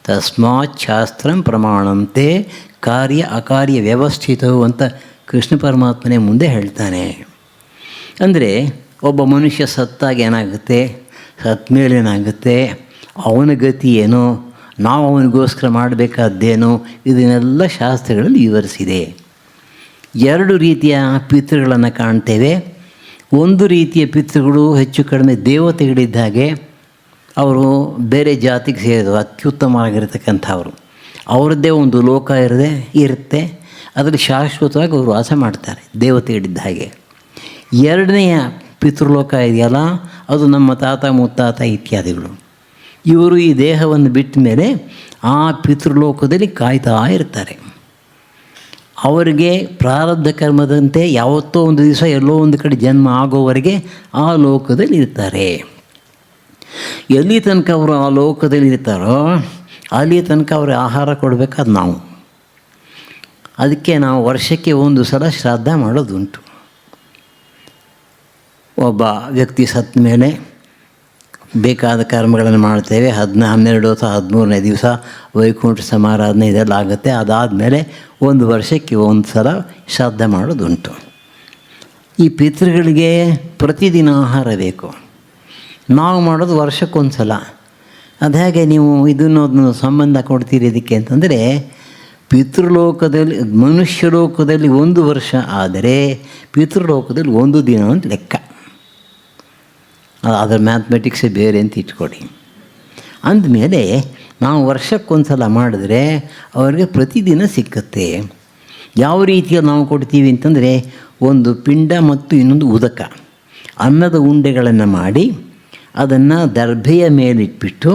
ತಸ್ಮಾತ್ ಶಾಸ್ತ್ರಂ ಪ್ರಮಾಣಂತೆ ಕಾರ್ಯ ಅಕಾರ್ಯ ವ್ಯವಸ್ಥಿತವು ಅಂತ ಕೃಷ್ಣ ಪರಮಾತ್ಮನೇ ಮುಂದೆ ಹೇಳ್ತಾನೆ. ಅಂದರೆ ಒಬ್ಬ ಮನುಷ್ಯ ಸತ್ತಾಗ ಏನಾಗುತ್ತೆ, ಸತ್ತ ಮೇಲೆ ಏನಾಗುತ್ತೆ, ಅವನ ಗತಿ ಏನು, ನಾವು ಅವನಿಗೋಸ್ಕರ ಮಾಡಬೇಕಾದ್ದೇನು, ಇದನ್ನೆಲ್ಲ ಶಾಸ್ತ್ರಗಳಲ್ಲಿ ವಿವರಿಸಿದೆ. ಎರಡು ರೀತಿಯ ಪಿತೃಗಳನ್ನು ಕಾಣ್ತೇವೆ. ಒಂದು ರೀತಿಯ ಪಿತೃಗಳು ಹೆಚ್ಚು ಕಡಿಮೆ ದೇವತೆಗಳಿದ್ದಾಗೆ, ಅವರು ಬೇರೆ ಜಾತಿಗೆ ಸೇರಿದ ಅತ್ಯುತ್ತಮವಾಗಿರ್ತಕ್ಕಂಥವ್ರು. ಅವರದ್ದೇ ಒಂದು ಲೋಕ ಇರುತ್ತೆ, ಅದರಲ್ಲಿ ಶಾಶ್ವತವಾಗಿ ಅವರು ವಾಸ ಮಾಡ್ತಾರೆ ದೇವತೆಗಳಿದ್ದ ಹಾಗೆ. ಎರಡನೆಯ ಪಿತೃಲೋಕ ಇದೆಯಲ್ಲ, ಅದು ನಮ್ಮ ತಾತ ಮುತ್ತಾತ ಇತ್ಯಾದಿಗಳು. ಇವರು ಈ ದೇಹವನ್ನು ಬಿಟ್ಟ ಮೇಲೆ ಆ ಪಿತೃಲೋಕದಲ್ಲಿ ಕಾಯ್ತಾ ಇರ್ತಾರೆ. ಅವರಿಗೆ ಪ್ರಾರಬ್ಧ ಕರ್ಮದಂತೆ ಯಾವತ್ತೋ ಒಂದು ದಿವಸ ಎಲ್ಲೋ ಒಂದು ಕಡೆ ಜನ್ಮ ಆಗೋವರೆಗೆ ಆ ಲೋಕದಲ್ಲಿ ಇರ್ತಾರೆ. ಎಲ್ಲಿ ತನಕ ಅವರು ಆ ಲೋಕದಲ್ಲಿ ಇರ್ತಾರೋ ಅಲ್ಲಿ ತನಕ ಅವ್ರಿಗೆ ಆಹಾರ ಕೊಡಬೇಕಾದ ನಾವು. ಅದಕ್ಕೆ ನಾವು ವರ್ಷಕ್ಕೆ ಒಂದು ಸಲ ಶ್ರಾದ್ದ ಮಾಡೋದುಂಟು. ಒಬ್ಬ ವ್ಯಕ್ತಿ ಸತ್ತ ಮೇಲೆ ಬೇಕಾದ ಕರ್ಮಗಳನ್ನು ಮಾಡ್ತೇವೆ. 12 ಅಥವಾ 13ನೇ ದಿವಸ ವೈಕುಂಠ ಸಮಾರಾಧನೆ ಇದೆಲ್ಲ ಆಗುತ್ತೆ. ಅದಾದಮೇಲೆ ಒಂದು ವರ್ಷಕ್ಕೆ ಒಂದು ಸಲ ಶ್ರಾದ್ದ ಮಾಡೋದುಂಟು. ಈ ಪಿತೃಗಳಿಗೆ ಪ್ರತಿದಿನ ಆಹಾರ ಬೇಕು. ನಾವು ಮಾಡೋದು ವರ್ಷಕ್ಕೊಂದು ಸಲ. ಅದು ಹೇಗೆ ನೀವು ಇದನ್ನು ಸಂಬಂಧ ಕೊಡ್ತೀರಿ ಇದಕ್ಕೆ ಅಂತಂದರೆ, ಪಿತೃಲೋಕದಲ್ಲಿ ಮನುಷ್ಯ ಲೋಕದಲ್ಲಿ 1 ವರ್ಷ ಆದರೆ ಪಿತೃಲೋಕದಲ್ಲಿ 1 ದಿನ ಅಂತ ಲೆಕ್ಕ. ಅದರ ಮ್ಯಾಥಮೆಟಿಕ್ಸೇ ಬೇರೆ ಅಂತ ಇಟ್ಕೊಡಿ. ಅಂದಮೇಲೆ ನಾವು ವರ್ಷಕ್ಕೊಂದು ಸಲ ಮಾಡಿದ್ರೆ ಅವರಿಗೆ ಪ್ರತಿದಿನ ಸಿಕ್ಕತ್ತೆ. ಯಾವ ರೀತಿಯಲ್ಲಿ ನಾವು ಕೊಡ್ತೀವಿ ಅಂತಂದರೆ, ಒಂದು ಪಿಂಡ ಮತ್ತು ಇನ್ನೊಂದು ಉದಕ. ಅನ್ನದ ಉಂಡೆಗಳನ್ನು ಮಾಡಿ ಅದನ್ನು ದರ್ಭೆಯ ಮೇಲಿಟ್ಬಿಟ್ಟು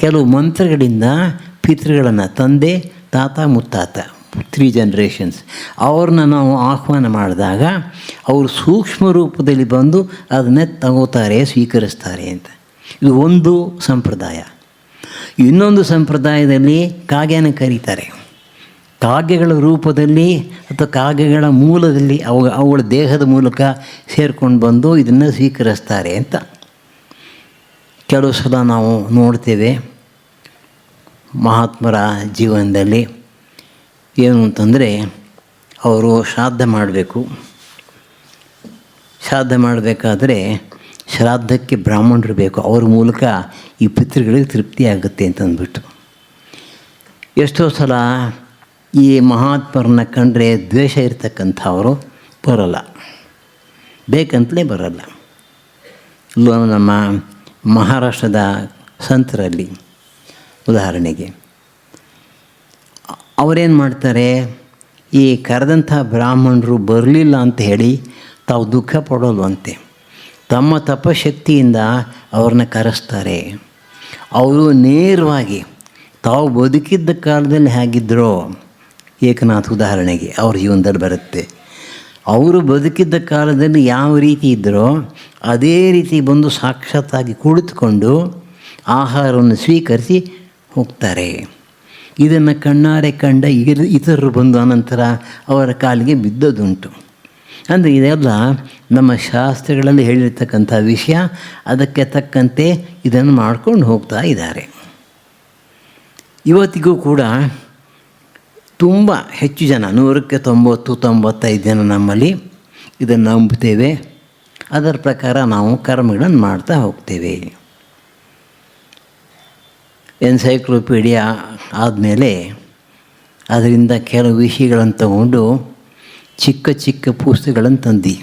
ಕೆಲವು ಮಂತ್ರಗಳಿಂದ ಪಿತೃಗಳನ್ನು, ತಂದೆ, ತಾತ, ಮುತ್ತಾತ, 3 ಜನರೇಷನ್ಸ್ ಅವ್ರನ್ನ ನಾವು ಆಹ್ವಾನ ಮಾಡಿದಾಗ ಅವರು ಸೂಕ್ಷ್ಮ ರೂಪದಲ್ಲಿ ಬಂದು ಅದನ್ನೇ ತಗೋತಾರೆ, ಸ್ವೀಕರಿಸ್ತಾರೆ ಅಂತ. ಇದು ಒಂದು ಸಂಪ್ರದಾಯ. ಇನ್ನೊಂದು ಸಂಪ್ರದಾಯದಲ್ಲಿ ಕಾಗೆನ ಕರೀತಾರೆ. ಕಾಗೆಗಳ ರೂಪದಲ್ಲಿ ಅಥವಾ ಕಾಗೆಗಳ ಮೂಲದಲ್ಲಿ ಅವುಗಳ ದೇಹದ ಮೂಲಕ ಸೇರ್ಕೊಂಡು ಬಂದು ಇದನ್ನು ಸ್ವೀಕರಿಸ್ತಾರೆ ಅಂತ. ಕೆಲವು ಸಲ ನಾವು ನೋಡ್ತೇವೆ ಮಹಾತ್ಮರ ಜೀವನದಲ್ಲಿ ಏನು ಅಂತಂದರೆ, ಅವರು ಶ್ರಾದ್ದ ಮಾಡಬೇಕು. ಶ್ರಾದ್ದ ಮಾಡಬೇಕಾದ್ರೆ ಶ್ರಾದ್ದಕ್ಕೆ ಬ್ರಾಹ್ಮಣರು ಬೇಕು, ಅವ್ರ ಮೂಲಕ ಈ ಪಿತೃಗಳಿಗೆ ತೃಪ್ತಿ ಆಗುತ್ತೆ ಅಂತಂದ್ಬಿಟ್ಟು. ಎಷ್ಟೋ ಸಲ ಈ ಮಹಾತ್ಮರನ್ನ ಕಂಡ್ರೆ ದ್ವೇಷ ಇರ್ತಕ್ಕಂಥವರು ಬರೋಲ್ಲ, ಬೇಕಂತಲೇ ಬರೋಲ್ಲ. ನಮ್ಮ ಮಹಾರಾಷ್ಟ್ರದ ಸಂತರಲ್ಲಿ ಉದಾಹರಣೆಗೆ ಅವರೇನು ಮಾಡ್ತಾರೆ, ಈ ಕರೆದಂಥ ಬ್ರಾಹ್ಮಣರು ಬರಲಿಲ್ಲ ಅಂತ ಹೇಳಿ ತಾವು ದುಃಖ ಪಡೋಲ್ವಂತೆ. ತಮ್ಮ ತಪಶಕ್ತಿಯಿಂದ ಅವ್ರನ್ನ ಕರೆಸ್ತಾರೆ. ಅವರು ನೇರವಾಗಿ ತಾವು ಬದುಕಿದ್ದ ಕಾಲದಲ್ಲಿ ಹೇಗಿದ್ದರೋ, ಏಕನಾಥ್ ಉದಾಹರಣೆಗೆ ಅವ್ರ ಜೀವನದಲ್ಲಿ ಬರುತ್ತೆ. ಅವರು ಬದುಕಿದ್ದ ಕಾಲದಲ್ಲಿ ಯಾವ ರೀತಿ ಇದ್ದರೋ ಅದೇ ರೀತಿ ಬಂದು ಸಾಕ್ಷಾತ್ತಾಗಿ ಕುಳಿತುಕೊಂಡು ಆಹಾರವನ್ನು ಸ್ವೀಕರಿಸಿ ಹೋಗ್ತಾರೆ. ಇದನ್ನು ಕಣ್ಣಾರೆ ಕಂಡ ಇತರರು ಬಂದು ಅನಂತರ ಅವರ ಕಾಲಿಗೆ ಬಿದ್ದದುಂಟು. ಅಂದರೆ ಇದೆಲ್ಲ ನಮ್ಮ ಶಾಸ್ತ್ರಗಳಲ್ಲಿ ಹೇಳಿರ್ತಕ್ಕಂಥ ವಿಷಯ. ಅದಕ್ಕೆ ತಕ್ಕಂತೆ ಇದನ್ನು ಮಾಡ್ಕೊಂಡು ಹೋಗ್ತಾ ಇದ್ದಾರೆ. ಇವತ್ತಿಗೂ ಕೂಡ ತುಂಬ ಹೆಚ್ಚು ಜನ, 100ಕ್ಕೆ 90-95 ಜನ ನಮ್ಮಲ್ಲಿ ಇದನ್ನು ನಂಬ್ತೇವೆ. ಅದರ ಪ್ರಕಾರ ನಾವು ಕರ್ಮಗಳನ್ನು ಮಾಡ್ತಾ ಹೋಗ್ತೇವೆ. ಎನ್ಸೈಕ್ಲೋಪೀಡಿಯಾ ಆದಮೇಲೆ ಅದರಿಂದ ಕೆಲವು ವಿಷಯಗಳನ್ನು ತಗೊಂಡು ಚಿಕ್ಕ ಚಿಕ್ಕ ಪುಸ್ತಕಗಳನ್ನು ತಂದು,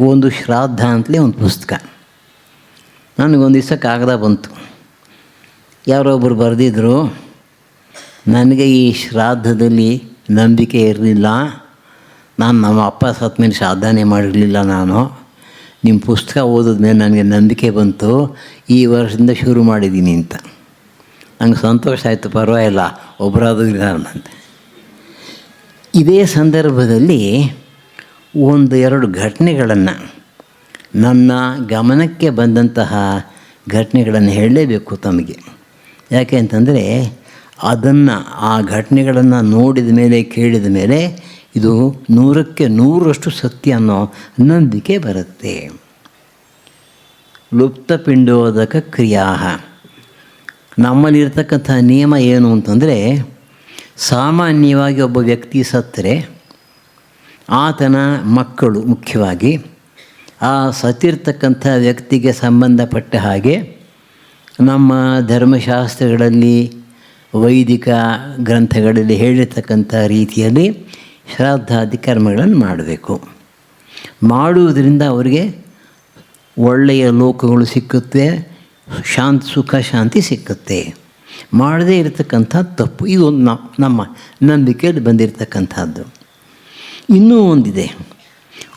ಒಂದು ಶ್ರಾದ್ದ ಅಂತಲೇ ಒಂದು ಪುಸ್ತಕ. ನನಗೊಂದು ದಿವಸ ಕಾಗದ ಬಂತು. ಯಾರೊಬ್ಬರು ಬರೆದಿದ್ರು, ನನಗೆ ಈ ಶ್ರಾದ್ದದಲ್ಲಿ ನಂಬಿಕೆ ಇರಲಿಲ್ಲ, ನಮ್ಮ ಅಪ್ಪ ಸತ್ತ ಮೇಲೆ ಶ್ರಾದ್ದನೇ ಮಾಡಿರಲಿಲ್ಲ. ನಿಮ್ಮ ಪುಸ್ತಕ ಓದಿದ ಮೇಲೆ ನನಗೆ ನಂಬಿಕೆ ಬಂತು, ಈ ವರ್ಷದಿಂದ ಶುರು ಮಾಡಿದ್ದೀನಿ ಅಂತ. ನಂಗೆ ಸಂತೋಷ ಆಯಿತು, ಪರವಾಗಿಲ್ಲ, ಒಬ್ಬರಾದರೂ ಇಲ್ಲ ಅಂತ. ಇದೇ ಸಂದರ್ಭದಲ್ಲಿ 1-2 ಘಟನೆಗಳನ್ನು, ನನ್ನ ಗಮನಕ್ಕೆ ಬಂದಂತಹ ಘಟನೆಗಳನ್ನು ಹೇಳಲೇಬೇಕು ತಮಗೆ. ಯಾಕೆ ಅಂತಂದರೆ ಆ ಘಟನೆಗಳನ್ನು ನೋಡಿದ ಮೇಲೆ, ಕೇಳಿದ ಮೇಲೆ ಇದು 100ಕ್ಕೆ 100ರಷ್ಟು ಸತ್ಯ ಅನ್ನೋ ನಂಬಿಕೆ ಬರುತ್ತೆ. ಲುಪ್ತಪಿಂಡೋದಕ ಕ್ರಿಯಾ, ನಮ್ಮಲ್ಲಿರ್ತಕ್ಕಂಥ ನಿಯಮ ಏನು ಅಂತಂದರೆ, ಸಾಮಾನ್ಯವಾಗಿ ಒಬ್ಬ ವ್ಯಕ್ತಿ ಸತ್ತರೆ ಆತನ ಮಕ್ಕಳು ಮುಖ್ಯವಾಗಿ ಆ ಸತ್ತಿರ್ತಕ್ಕಂಥ ವ್ಯಕ್ತಿಗೆ ಸಂಬಂಧಪಟ್ಟ ಹಾಗೆ ನಮ್ಮ ಧರ್ಮಶಾಸ್ತ್ರಗಳಲ್ಲಿ, ವೈದಿಕ ಗ್ರಂಥಗಳಲ್ಲಿ ಹೇಳಿರ್ತಕ್ಕಂಥ ರೀತಿಯಲ್ಲಿ ಶ್ರಾದ್ದಾದಿ ಕರ್ಮಗಳನ್ನು ಮಾಡಬೇಕು. ಮಾಡುವುದರಿಂದ ಅವರಿಗೆ ಒಳ್ಳೆಯ ಲೋಕಗಳು ಸಿಕ್ಕುತ್ತೆ, ಸುಖ ಶಾಂತಿ ಸಿಕ್ಕುತ್ತೆ. ಮಾಡದೇ ಇರತಕ್ಕಂಥ ತಪ್ಪು. ಇದು ನಮ್ಮ ನಂಬಿಕೆಯಲ್ಲಿ ಬಂದಿರತಕ್ಕಂಥದ್ದು. ಇನ್ನೂ ಒಂದಿದೆ,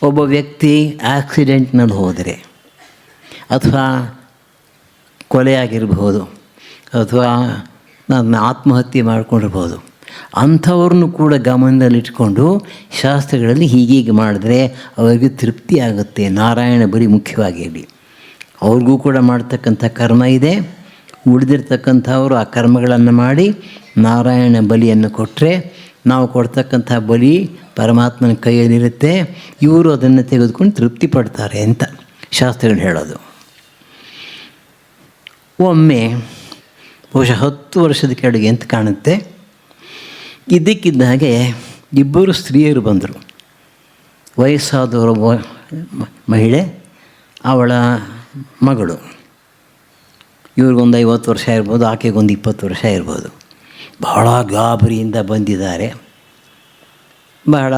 ಒಬ್ಬ ವ್ಯಕ್ತಿ ಆಕ್ಸಿಡೆಂಟ್ನಲ್ಲಿ ಹೋದರೆ ಅಥವಾ ಕೊಲೆಯಾಗಿರ್ಬೋದು ಅಥವಾ ಆತ್ಮಹತ್ಯೆ ಮಾಡ್ಕೊಂಡಿರ್ಬೋದು, ಅಂಥವ್ರನ್ನೂ ಕೂಡ ಗಮನದಲ್ಲಿಟ್ಕೊಂಡು ಶಾಸ್ತ್ರಗಳಲ್ಲಿ ಹೀಗೀಗೆ ಮಾಡಿದ್ರೆ ಅವರಿಗೆ ತೃಪ್ತಿ ಆಗುತ್ತೆ. ನಾರಾಯಣ ಬಲಿ ಮುಖ್ಯವಾಗಿ ಹೇಳಿ ಅವ್ರಿಗೂ ಕೂಡ ಮಾಡ್ತಕ್ಕಂಥ ಕರ್ಮ ಇದೆ. ಉಳಿದಿರ್ತಕ್ಕಂಥವರು ಆ ಕರ್ಮಗಳನ್ನು ಮಾಡಿ ನಾರಾಯಣ ಬಲಿಯನ್ನು ಕೊಟ್ಟರೆ ನಾವು ಕೊಡ್ತಕ್ಕಂಥ ಬಲಿ ಪರಮಾತ್ಮನ ಕೈಯಲ್ಲಿರುತ್ತೆ. ಇವರು ಅದನ್ನು ತೆಗೆದುಕೊಂಡು ತೃಪ್ತಿ ಪಡ್ತಾರೆ ಅಂತ ಶಾಸ್ತ್ರಗಳು ಹೇಳೋದು. ಒಮ್ಮೆ ಬಹುಶಃ 10 ವರ್ಷದ ಕೆಳಗೆ ಅಂತ ಕಾಣುತ್ತೆ, ಇದ್ದಕ್ಕಿದ್ದ ಹಾಗೆ 2 ಸ್ತ್ರೀಯರು ಬಂದರು. ವಯಸ್ಸಾದವರ ಮಹಿಳೆ, ಅವಳ ಮಗಳು. ಇವ್ರಿಗೊಂದು 50 ವರ್ಷ ಇರ್ಬೋದು, ಆಕೆಗೊಂದು 20 ವರ್ಷ ಇರ್ಬೋದು. ಬಹಳ ಗಾಬರಿಯಿಂದ ಬಂದಿದ್ದಾರೆ. ಬಹಳ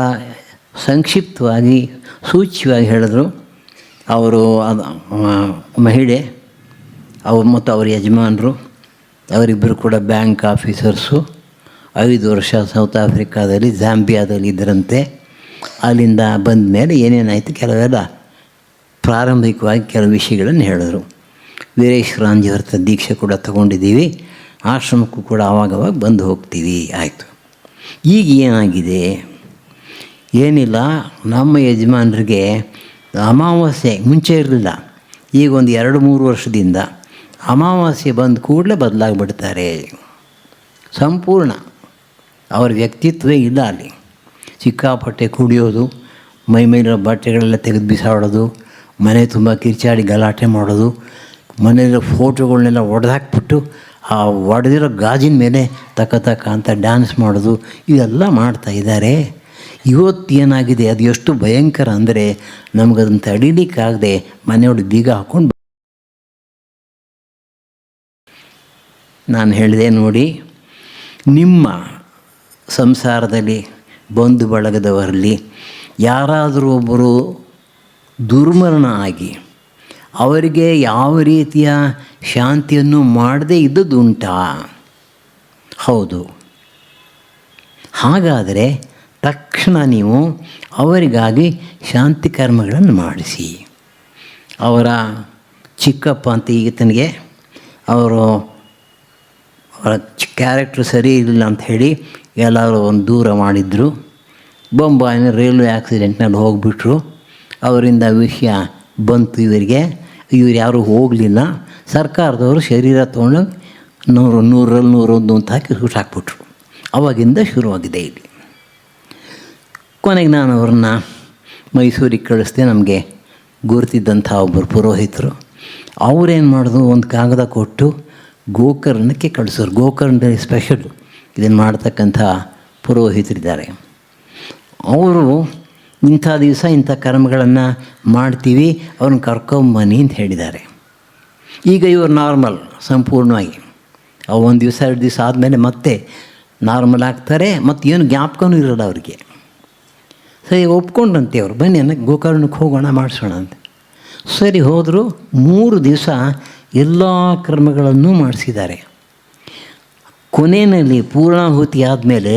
ಸಂಕ್ಷಿಪ್ತವಾಗಿ ಸೂಚ್ಯವಾಗಿ ಹೇಳಿದ್ರು. ಅವರು ಮಹಿಳೆ ಮತ್ತು ಅವರ ಯಜಮಾನರು ಅವರಿಬ್ಬರು ಕೂಡ ಬ್ಯಾಂಕ್ ಆಫೀಸರ್ಸು. 5 ವರ್ಷ ಸೌತ್ ಆಫ್ರಿಕಾದಲ್ಲಿ, ಜಾಂಬಿಯಾದಲ್ಲಿ ಇದ್ದರಂತೆ. ಅಲ್ಲಿಂದ ಬಂದ ಮೇಲೆ ಏನೇನಾಯಿತು ಕೆಲವೆಲ್ಲ ಪ್ರಾರಂಭಿಕವಾಗಿ ಕೆಲವು ವಿಷಯಗಳನ್ನು ಹೇಳಿದ್ರು. ವೀರೇಶ್ವರಾಂಜಿಯವ್ರ ಹತ್ರ ದೀಕ್ಷೆ ಕೂಡ ತಗೊಂಡಿದ್ದೀವಿ, ಆಶ್ರಮಕ್ಕೂ ಕೂಡ ಆವಾಗವಾಗ ಬಂದು ಹೋಗ್ತೀವಿ. ಆಯಿತು. ಈಗ ಏನಾಗಿದೆ? ಏನಿಲ್ಲ, ನಮ್ಮ ಯಜಮಾನರಿಗೆ ಅಮಾವಾಸ್ಯೆ ಮುಂಚೆ ಇರಲಿಲ್ಲ, ಈಗ ಒಂದು 2-3 ವರ್ಷದಿಂದ ಅಮಾವಾಸ್ಯೆ ಬಂದ ಕೂಡಲೇ ಬದಲಾಗಿಬಿಡ್ತಾರೆ. ಸಂಪೂರ್ಣ ಅವ್ರ ವ್ಯಕ್ತಿತ್ವೇ ಇಲ್ಲ ಅಲ್ಲಿ. ಸಿಕ್ಕಾಪಟ್ಟೆ ಕುಡಿಯೋದು, ಮೈಮೇಲಿರೋ ಬಟ್ಟೆಗಳೆಲ್ಲ ತೆಗೆದು ಬಿಸಾಡೋದು, ಮನೆ ತುಂಬ ಕಿರ್ಚಾಡಿ ಗಲಾಟೆ ಮಾಡೋದು, ಮನೆಯಲ್ಲಿರೋ ಫೋಟೋಗಳನ್ನೆಲ್ಲ ಒಡೆದಾಕ್ಬಿಟ್ಟು ಆ ಒಡೆದಿರೋ ಗಾಜಿನ ಮೇಲೆ ತಕ ಅಂತ ಡ್ಯಾನ್ಸ್ ಮಾಡೋದು, ಇವೆಲ್ಲ ಮಾಡ್ತಾಯಿದ್ದಾರೆ. ಇವತ್ತೇನಾಗಿದೆ, ಅದು ಎಷ್ಟು ಭಯಂಕರ ಅಂದರೆ ನಮಗದನ್ನು ತಡೀಲಿಕ್ಕಾಗದೆ ಮನೆಯೊಳಗೆ ಬೀಗ ಹಾಕ್ಕೊಂಡು ನಾನು ಹೇಳಿದೆ, ನೋಡಿ, ನಿಮ್ಮ ಸಂಸಾರದಲ್ಲಿ ಬಂಧು ಬಳಗದವರಲ್ಲಿ ಯಾರಾದರೂ ಒಬ್ಬರು ದುರ್ಮರಣ ಆಗಿ ಅವರಿಗೆ ಯಾವ ರೀತಿಯ ಶಾಂತಿಯನ್ನು ಮಾಡದೇ ಇದ್ದುದುಂಟಾ? ಹೌದು. ಹಾಗಾದರೆ ತಕ್ಷಣ ನೀವು ಅವರಿಗಾಗಿ ಶಾಂತಿ ಕರ್ಮಗಳನ್ನು ಮಾಡಿಸಿ. ಅವರ ಚಿಕ್ಕಪ್ಪ ಅಂತ ಈತನಿಗೆ ಅವರ ಕ್ಯಾರೆಕ್ಟ್ರ್ ಸರಿ ಇರಲಿಲ್ಲ ಅಂತ ಹೇಳಿ ಎಲ್ಲರೂ ಒಂದು ದೂರ ಮಾಡಿದರು. ಬೊಂಬಾಯಿನ ರೈಲ್ವೆ ಆಕ್ಸಿಡೆಂಟ್ನಲ್ಲಿ ಹೋಗಿಬಿಟ್ರು. ಅವರಿಂದ ವಿಷಯ ಬಂತು ಇವರಿಗೆ. ಇವ್ರು ಯಾರೂ ಹೋಗಲಿಲ್ಲ. ಸರ್ಕಾರದವರು ಶರೀರ ತೊಗೊಂಡು 100 ಅಂತ ಹಾಕಿ ಸುಟ್ಟಾಕ್ಬಿಟ್ರು. ಅವಾಗಿಂದ ಶುರುವಾಗಿದೆ ಇಲ್ಲಿ. ಕೊನೆಗೆ ನಾನು ಅವ್ರನ್ನ ಮೈಸೂರಿಗೆ ಕಳಿಸ್ದೆ. ನಮಗೆ ಗುರುತಿದ್ದಂಥ ಒಬ್ಬರು ಪುರೋಹಿತರು ಅವರೇನು ಮಾಡಿದ್ರು, ಒಂದು ಕಾಗದ ಕೊಟ್ಟು ಗೋಕರ್ಣಕ್ಕೆ ಕಳಿಸೋರು. ಗೋಕರ್ಣದಲ್ಲಿ ಸ್ಪೆಷಲ್ ಇದನ್ನು ಮಾಡ್ತಕ್ಕಂಥ ಪುರೋಹಿತರಿದ್ದಾರೆ. ಅವರು ಇಂಥ ದಿವಸ ಇಂಥ ಕರ್ಮಗಳನ್ನು ಮಾಡ್ತೀವಿ, ಅವ್ರನ್ನ ಕರ್ಕೊಂಬನ್ನಿ ಅಂತ ಹೇಳಿದ್ದಾರೆ. ಈಗ ಇವರು ನಾರ್ಮಲ್ ಸಂಪೂರ್ಣವಾಗಿ. ಅವು 1 ದಿವಸ 2 ದಿವಸ ಆದಮೇಲೆ ಮತ್ತೆ ನಾರ್ಮಲ್ ಆಗ್ತಾರೆ. ಮತ್ತು ಏನು ಜ್ಞಾಪಕನೂ ಇರೋಲ್ಲ ಅವರಿಗೆ. ಸರಿ, ಒಪ್ಕೊಂಡ್ರಂತೆ ಅವರು, ಬನ್ನಿ ಅನ್ನಕ್ಕೆ ಗೋಕರ್ಣಕ್ಕೆ ಹೋಗೋಣ, ಮಾಡಿಸೋಣ ಅಂತ. ಸರಿ ಹೋದರು. 3 ದಿವಸ ಎಲ್ಲ ಕರ್ಮಗಳನ್ನು ಮಾಡಿಸಿದ್ದಾರೆ. ಕೊನೆಯಲ್ಲಿ ಪೂರ್ಣಾಹುತಿ ಆದಮೇಲೆ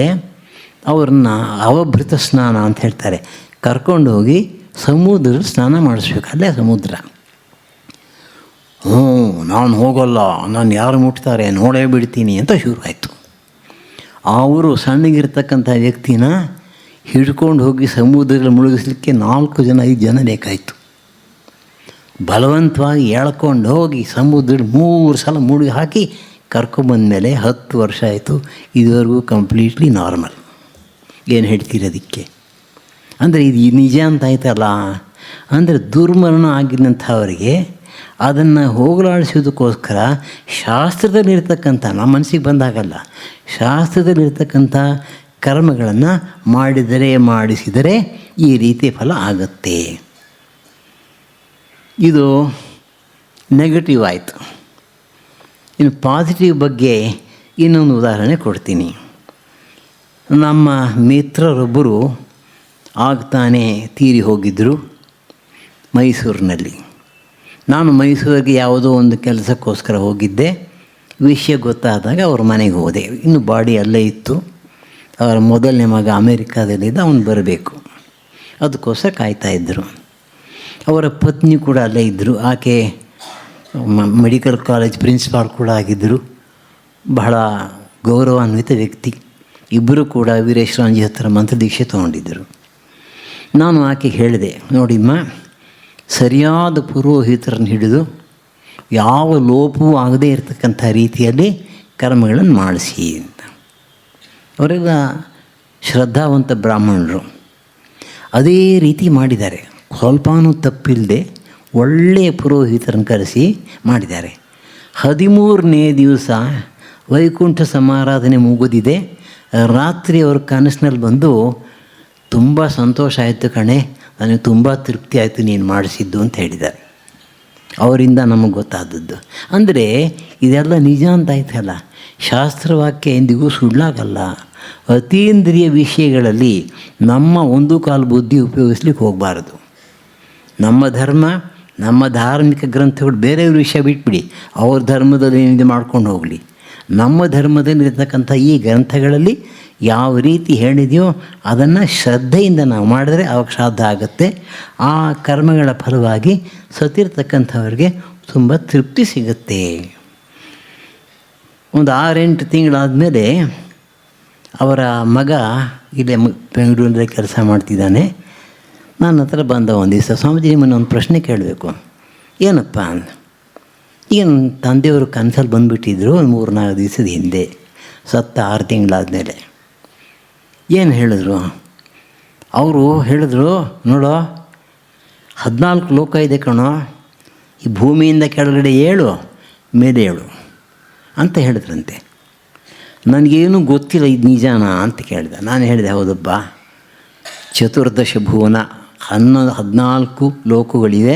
ಅವ್ರನ್ನ ಅವಭೃತ ಸ್ನಾನ ಅಂತ ಹೇಳ್ತಾರೆ, ಕರ್ಕೊಂಡು ಹೋಗಿ ಸಮುದ್ರದಲ್ಲಿ ಸ್ನಾನ ಮಾಡಿಸ್ಬೇಕು. ಅಲ್ಲೇ ಸಮುದ್ರ. ನಾನು ಹೋಗೋಲ್ಲ, ನಾನು ಯಾರು ಮುಟ್ತಾರೆ ನೋಡೇ ಬಿಡ್ತೀನಿ ಅಂತ ಶುರುವಾಯಿತು. ಅವರು ಸಣ್ಣಗಿರ್ತಕ್ಕಂಥ ವ್ಯಕ್ತಿನ ಹಿಡ್ಕೊಂಡು ಹೋಗಿ ಸಮುದ್ರದಲ್ಲಿ ಮುಳುಗಿಸ್ಲಿಕ್ಕೆ 4 ಜನ 5 ಜನ ಬೇಕಾಯಿತು. ಬಲವಂತವಾಗಿ ಎಳ್ಕೊಂಡು ಹೋಗಿ ಸಮುದ್ರದಲ್ಲಿ 3 ಸಲ ಮುಳುಗಿ ಹಾಕಿ ಕರ್ಕೊಂಬಂದಮೇಲೆ 10 ವರ್ಷ ಆಯಿತು. ಇದುವರೆಗೂ ಕಂಪ್ಲೀಟ್ಲಿ ನಾರ್ಮಲ್. ಏನು ಹೇಳ್ತೀರಿ ಅದಕ್ಕೆ? ಅಂದರೆ ಇದು ನಿಜ ಅಂತ ಆಯ್ತಲ್ಲ. ಅಂದರೆ ದುರ್ಮರಣ ಆಗಿದ್ದಂಥವರಿಗೆ ಅದನ್ನು ಹೋಗಲಾಡಿಸೋದಕ್ಕೋಸ್ಕರ ಶಾಸ್ತ್ರದಲ್ಲಿರ್ತಕ್ಕಂಥ, ನಮ್ಮ ಮನಸ್ಸಿಗೆ ಬಂದಾಗಲ್ಲ, ಶಾಸ್ತ್ರದಲ್ಲಿರ್ತಕ್ಕಂಥ ಕರ್ಮಗಳನ್ನು ಮಾಡಿಸಿದರೆ ಈ ರೀತಿ ಫಲ ಆಗುತ್ತೆ. ಇದು ನೆಗೆಟಿವ್ ಆಯಿತು. ಇನ್ನು ಪಾಸಿಟಿವ್ ಬಗ್ಗೆ ಇನ್ನೊಂದು ಉದಾಹರಣೆ ಕೊಡ್ತೀನಿ. ನಮ್ಮ ಮಿತ್ರರೊಬ್ಬರು ಆಗ್ತಾನೆ ತೀರಿ ಹೋಗಿದ್ದರು ಮೈಸೂರಿನಲ್ಲಿ. ನಾನು ಮೈಸೂರಿಗೆ ಯಾವುದೋ ಒಂದು ಕೆಲಸಕ್ಕೋಸ್ಕರ ಹೋಗಿದ್ದೆ. ವಿಷಯ ಗೊತ್ತಾದಾಗ ಅವ್ರ ಮನೆಗೆ ಹೋದೆ. ಇನ್ನು ಬಾಡಿ ಅಲ್ಲೇ ಇತ್ತು. ಅವರ ಮೊದಲನೇ ಮಗ ಅಮೇರಿಕಾದಲ್ಲಿದ್ದ, ಅವನು ಬರಬೇಕು, ಅದಕ್ಕೋಸ್ಕರ ಕಾಯ್ತಾಯಿದ್ದರು. ಅವರ ಪತ್ನಿ ಕೂಡ ಅಲ್ಲೇ ಇದ್ದರು. ಆಕೆ ಮೆಡಿಕಲ್ ಕಾಲೇಜ್ ಪ್ರಿನ್ಸಿಪಾಲ್ ಕೂಡ ಆಗಿದ್ದರು. ಬಹಳ ಗೌರವಾನ್ವಿತ ವ್ಯಕ್ತಿ. ಇಬ್ಬರು ಕೂಡ ವೀರೇಶ್ವರಾಂಜಿ ಹತ್ರ ಮಂತ್ರದೀಕ್ಷೆ ತೊಗೊಂಡಿದ್ದರು. ನಾನು ಆಕೆಗೆ ಹೇಳಿದೆ, ನೋಡಿಮ್ಮ, ಸರಿಯಾದ ಪುರೋಹಿತರನ್ನು ಹಿಡಿದು ಯಾವ ಲೋಪವೂ ಆಗದೇ ಇರತಕ್ಕಂಥ ರೀತಿಯಲ್ಲಿ ಕರ್ಮಗಳನ್ನು ಮಾಡಿಸಿ ಅಂತ. ಅವರೆಲ್ಲ ಶ್ರದ್ಧಾವಂತ ಬ್ರಾಹ್ಮಣರು. ಅದೇ ರೀತಿ ಮಾಡಿದ್ದಾರೆ. ಸ್ವಲ್ಪನೂ ತಪ್ಪಿಲ್ಲದೆ ಒಳ್ಳೆಯ ಪುರೋಹಿತರನ್ನು ಕರೆಸಿ ಮಾಡಿದ್ದಾರೆ. 13ನೇ ದಿವಸ ವೈಕುಂಠ ಸಮಾರಾಧನೆ ಮುಗಿದಿದೆ. ರಾತ್ರಿ ಅವ್ರ ಕನಸಿನಲ್ಲಿ ಬಂದು, ತುಂಬ ಸಂತೋಷ ಆಯಿತು ಕಣೆ, ನನಗೆ ತುಂಬ ತೃಪ್ತಿ ಆಯಿತು ನೀನು ಮಾಡಿಸಿದ್ದು ಅಂತ ಹೇಳಿದ್ದಾರೆ. ಅವರಿಂದ ನಮಗೆ ಗೊತ್ತಾದದ್ದು. ಅಂದರೆ ಇದೆಲ್ಲ ನಿಜ ಅಂತ ಆಯ್ತಲ್ಲ. ಶಾಸ್ತ್ರವಾಕ್ಯ ಎಂದಿಗೂ ಸುಳ್ಳಾಗಲ್ಲ. ಅತೀಂದ್ರಿಯ ವಿಷಯಗಳಲ್ಲಿ ನಮ್ಮ 1 ಕಾಲು ಬುದ್ಧಿ ಉಪಯೋಗಿಸ್ಲಿಕ್ಕೆ ಹೋಗಬಾರ್ದು. ನಮ್ಮ ಧರ್ಮ, ನಮ್ಮ ಧಾರ್ಮಿಕ ಗ್ರಂಥಗಳು, ಬೇರೆಯವ್ರ ವಿಷಯ ಬಿಟ್ಬಿಡಿ, ಅವ್ರ ಧರ್ಮದಲ್ಲಿ ಏನಿದೆ ಮಾಡ್ಕೊಂಡು ಹೋಗಲಿ. ನಮ್ಮ ಧರ್ಮದಲ್ಲಿರ್ತಕ್ಕಂಥ ಈ ಗ್ರಂಥಗಳಲ್ಲಿ ಯಾವ ರೀತಿ ಹೇಳಿದೆಯೋ ಅದನ್ನು ಶ್ರದ್ಧೆಯಿಂದ ನಾವು ಮಾಡಿದ್ರೆ ಅವಾಗ ಶ್ರಾದ್ದ ಆಗುತ್ತೆ. ಆ ಕರ್ಮಗಳ ಫಲವಾಗಿ ಸತ್ತಿರ್ತಕ್ಕಂಥವ್ರಿಗೆ ತುಂಬ ತೃಪ್ತಿ ಸಿಗುತ್ತೆ. ಒಂದು 6-8 ತಿಂಗಳಾದಮೇಲೆ ಅವರ ಮಗ ಇಲ್ಲೇ ಬೆಂಗಳೂರಲ್ಲಿ ಕೆಲಸ ಮಾಡ್ತಿದ್ದಾನೆ. ನನ್ನ ಹತ್ರ ಬಂದ ಒಂದು ದಿವಸ, ಸ್ವಾಮೀಜಿ ನಿಮ್ಮನ್ನು ಒಂದು ಪ್ರಶ್ನೆ ಕೇಳಬೇಕು. ಏನಪ್ಪ ಅಂದ. ಈಗ ತಂದೆಯವರು ಕನಸಲ್ಲಿ ಬಂದುಬಿಟ್ಟಿದ್ರು ಒಂದು 3-4 ದಿವಸದ ಹಿಂದೆ, ಸತ್ತ 6 ತಿಂಗಳಾದಮೇಲೆ. ಏನು ಹೇಳಿದ್ರು? ಅವರು ಹೇಳಿದ್ರು, ನೋಡೋ 14 ಲೋಕ ಇದೆ ಕಣೋ, ಈ ಭೂಮಿಯಿಂದ ಕೆಳಗಡೆ 7, ಮೇಲೆ 7 ಅಂತ ಹೇಳಿದ್ರಂತೆ. ನನಗೇನು ಗೊತ್ತಿಲ್ಲ ಇದು ನಿಜಾನ ಅಂತ ಕೇಳಿದೆ. ನಾನು ಹೇಳಿದೆ, ಹೌದಪ್ಪ, ಚತುರ್ದಶ ಭುವನ 14 ಲೋಕಗಳಿವೆ,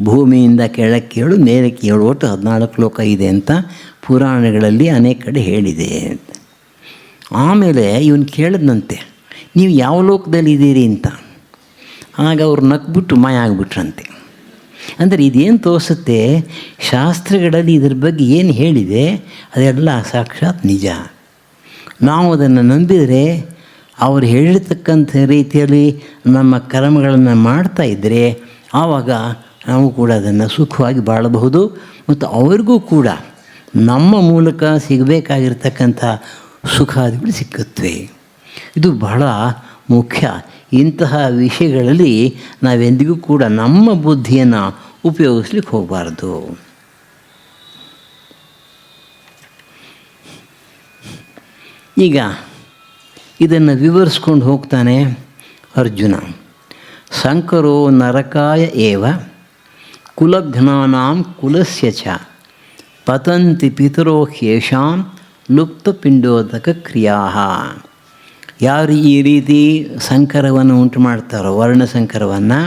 ಭೂಮಿಯಿಂದ ಕೆಳಕ್ಕೆ 7, ಮೇಲಕ್ಕೆ 7, ಒಟ್ಟು 14 ಲೋಕ ಇದೆ ಅಂತ ಪುರಾಣಗಳಲ್ಲಿ ಅನೇಕ ಕಡೆ ಹೇಳಿದೆ ಅಂತ. ಆಮೇಲೆ ಇವನು ಕೇಳಿದ್ನಂತೆ, ನೀವು ಯಾವ ಲೋಕದಲ್ಲಿ ಇದ್ದೀರಿ ಅಂತ. ಆಗ ಅವ್ರು ನಕ್ಬಿಟ್ಟು ಮಾಯ ಆಗಿಬಿಟ್ರಂತೆ. ಅಂದರೆ ಇದೇನು ತೋರಿಸುತ್ತೆ, ಶಾಸ್ತ್ರಗಳಲ್ಲಿ ಇದ್ರ ಬಗ್ಗೆ ಏನು ಹೇಳಿದೆ ಅದೆಲ್ಲ ಸಾಕ್ಷಾತ್ ನಿಜ. ನಾವು ಅದನ್ನು ನಂಬಿದರೆ, ಅವರು ಹೇಳಿರ್ತಕ್ಕಂಥ ರೀತಿಯಲ್ಲಿ ನಮ್ಮ ಕರ್ಮಗಳನ್ನು ಮಾಡ್ತಾ ಇದ್ದರೆ ಆವಾಗ ನಾವು ಕೂಡ ಅದನ್ನು ಸುಖವಾಗಿ ಬಾಳಬಹುದು. ಮತ್ತು ಅವರಿಗೂ ಕೂಡ ನಮ್ಮ ಮೂಲಕ ಸಿಗಬೇಕಾಗಿರ್ತಕ್ಕಂಥ ಸುಖಾದಿಗಳು ಸಿಕ್ಕುತ್ತವೆ. ಇದು ಬಹಳ ಮುಖ್ಯ. ಇಂತಹ ವಿಷಯಗಳಲ್ಲಿ ನಾವೆಂದಿಗೂ ಕೂಡ ನಮ್ಮ ಬುದ್ಧಿಯನ್ನು ಉಪಯೋಗಿಸ್ಲಿಕ್ಕೆ ಹೋಗಬಾರ್ದು. ಈಗ ಇದನ್ನು ವಿವರಿಸ್ಕೊಂಡು ಹೋಗ್ತಾನೆ ಅರ್ಜುನ. ಸಂಕರೋ ನರಕಾಯ ಏವ ಕುಲಘ್ನಾನಾಂ ಕುಲಸ್ಯ ಚ ಪತಂತಿ ಪಿತರೋ ಹ್ಯೇಷಾಂ ಲುಪ್ತಪಿಂಡೋದಕ ಕ್ರಿಯಾ. ಯಾರು ಈ ರೀತಿ ಸಂಕರವನ್ನು ಉಂಟು ಮಾಡ್ತಾರೋ, ವರ್ಣ ಸಂಕರವನ್ನು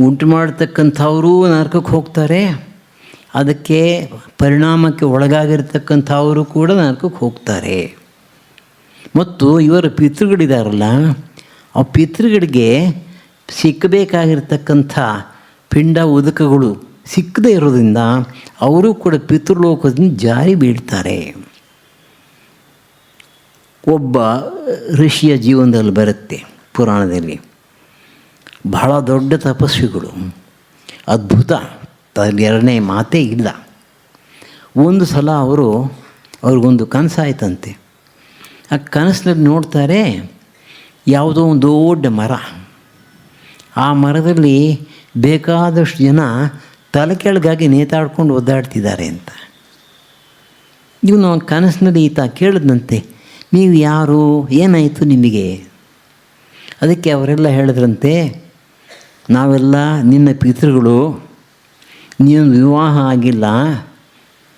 ಉಂಟು ಮಾಡ್ತಕ್ಕಂಥವರು ನರಕಕ್ಕೆ ಹೋಗ್ತಾರೆ. ಅದಕ್ಕೆ ಪರಿಣಾಮಕ್ಕೆ ಒಳಗಾಗಿರ್ತಕ್ಕಂಥವರು ಕೂಡ ನರಕಕ್ಕೆ ಹೋಗ್ತಾರೆ. ಮತ್ತು ಇವರ ಪಿತೃಗಳಿದಾರಲ್ಲ, ಆ ಪಿತೃಗಳಿಗೆ ಸಿಕ್ಕಬೇಕಾಗಿರ್ತಕ್ಕಂಥ ಪಿಂಡ ಉದಕಗಳು ಸಿಕ್ಕದೇ ಇರೋದ್ರಿಂದ ಅವರು ಕೂಡ ಪಿತೃಲೋಕದಿಂದ ಜಾರಿ ಬೀಳ್ತಾರೆ. ಒಬ್ಬ ಋಷಿಯ ಜೀವನದಲ್ಲಿ ಬರುತ್ತೆ ಪುರಾಣದಲ್ಲಿ, ಬಹಳ ದೊಡ್ಡ ತಪಸ್ವಿಗಳು, ಅದ್ಭುತ, ಎರಡನೇ ಮಾತೇ ಇಲ್ಲ. ಒಂದು ಸಲ ಅವ್ರಿಗೊಂದು ಕನಸಾಯ್ತಂತೆ. ಆ ಕನಸಿನಲ್ಲಿ ನೋಡ್ತಾರೆ, ಯಾವುದೋ ಒಂದು ದೊಡ್ಡ ಮರ, ಆ ಮರದಲ್ಲಿ ಬೇಕಾದಷ್ಟು ಜನ ತಲೆ ಕೆಳಗಾಗಿ ನೇತಾಡ್ಕೊಂಡು ಒದ್ದಾಡ್ತಿದ್ದಾರೆ ಅಂತ. ಇವನು ಕನಸಿನಲ್ಲಿ ಈತ ಕೇಳಿದಂತೆ, ನೀವು ಯಾರು, ಏನಾಯಿತು ನಿಮಗೆ? ಅದಕ್ಕೆ ಅವರೆಲ್ಲ ಹೇಳಿದ್ರಂತೆ, ನಾವೆಲ್ಲ ನಿನ್ನ ಪಿತೃಗಳು, ನೀನು ವಿವಾಹ ಆಗಿಲ್ಲ,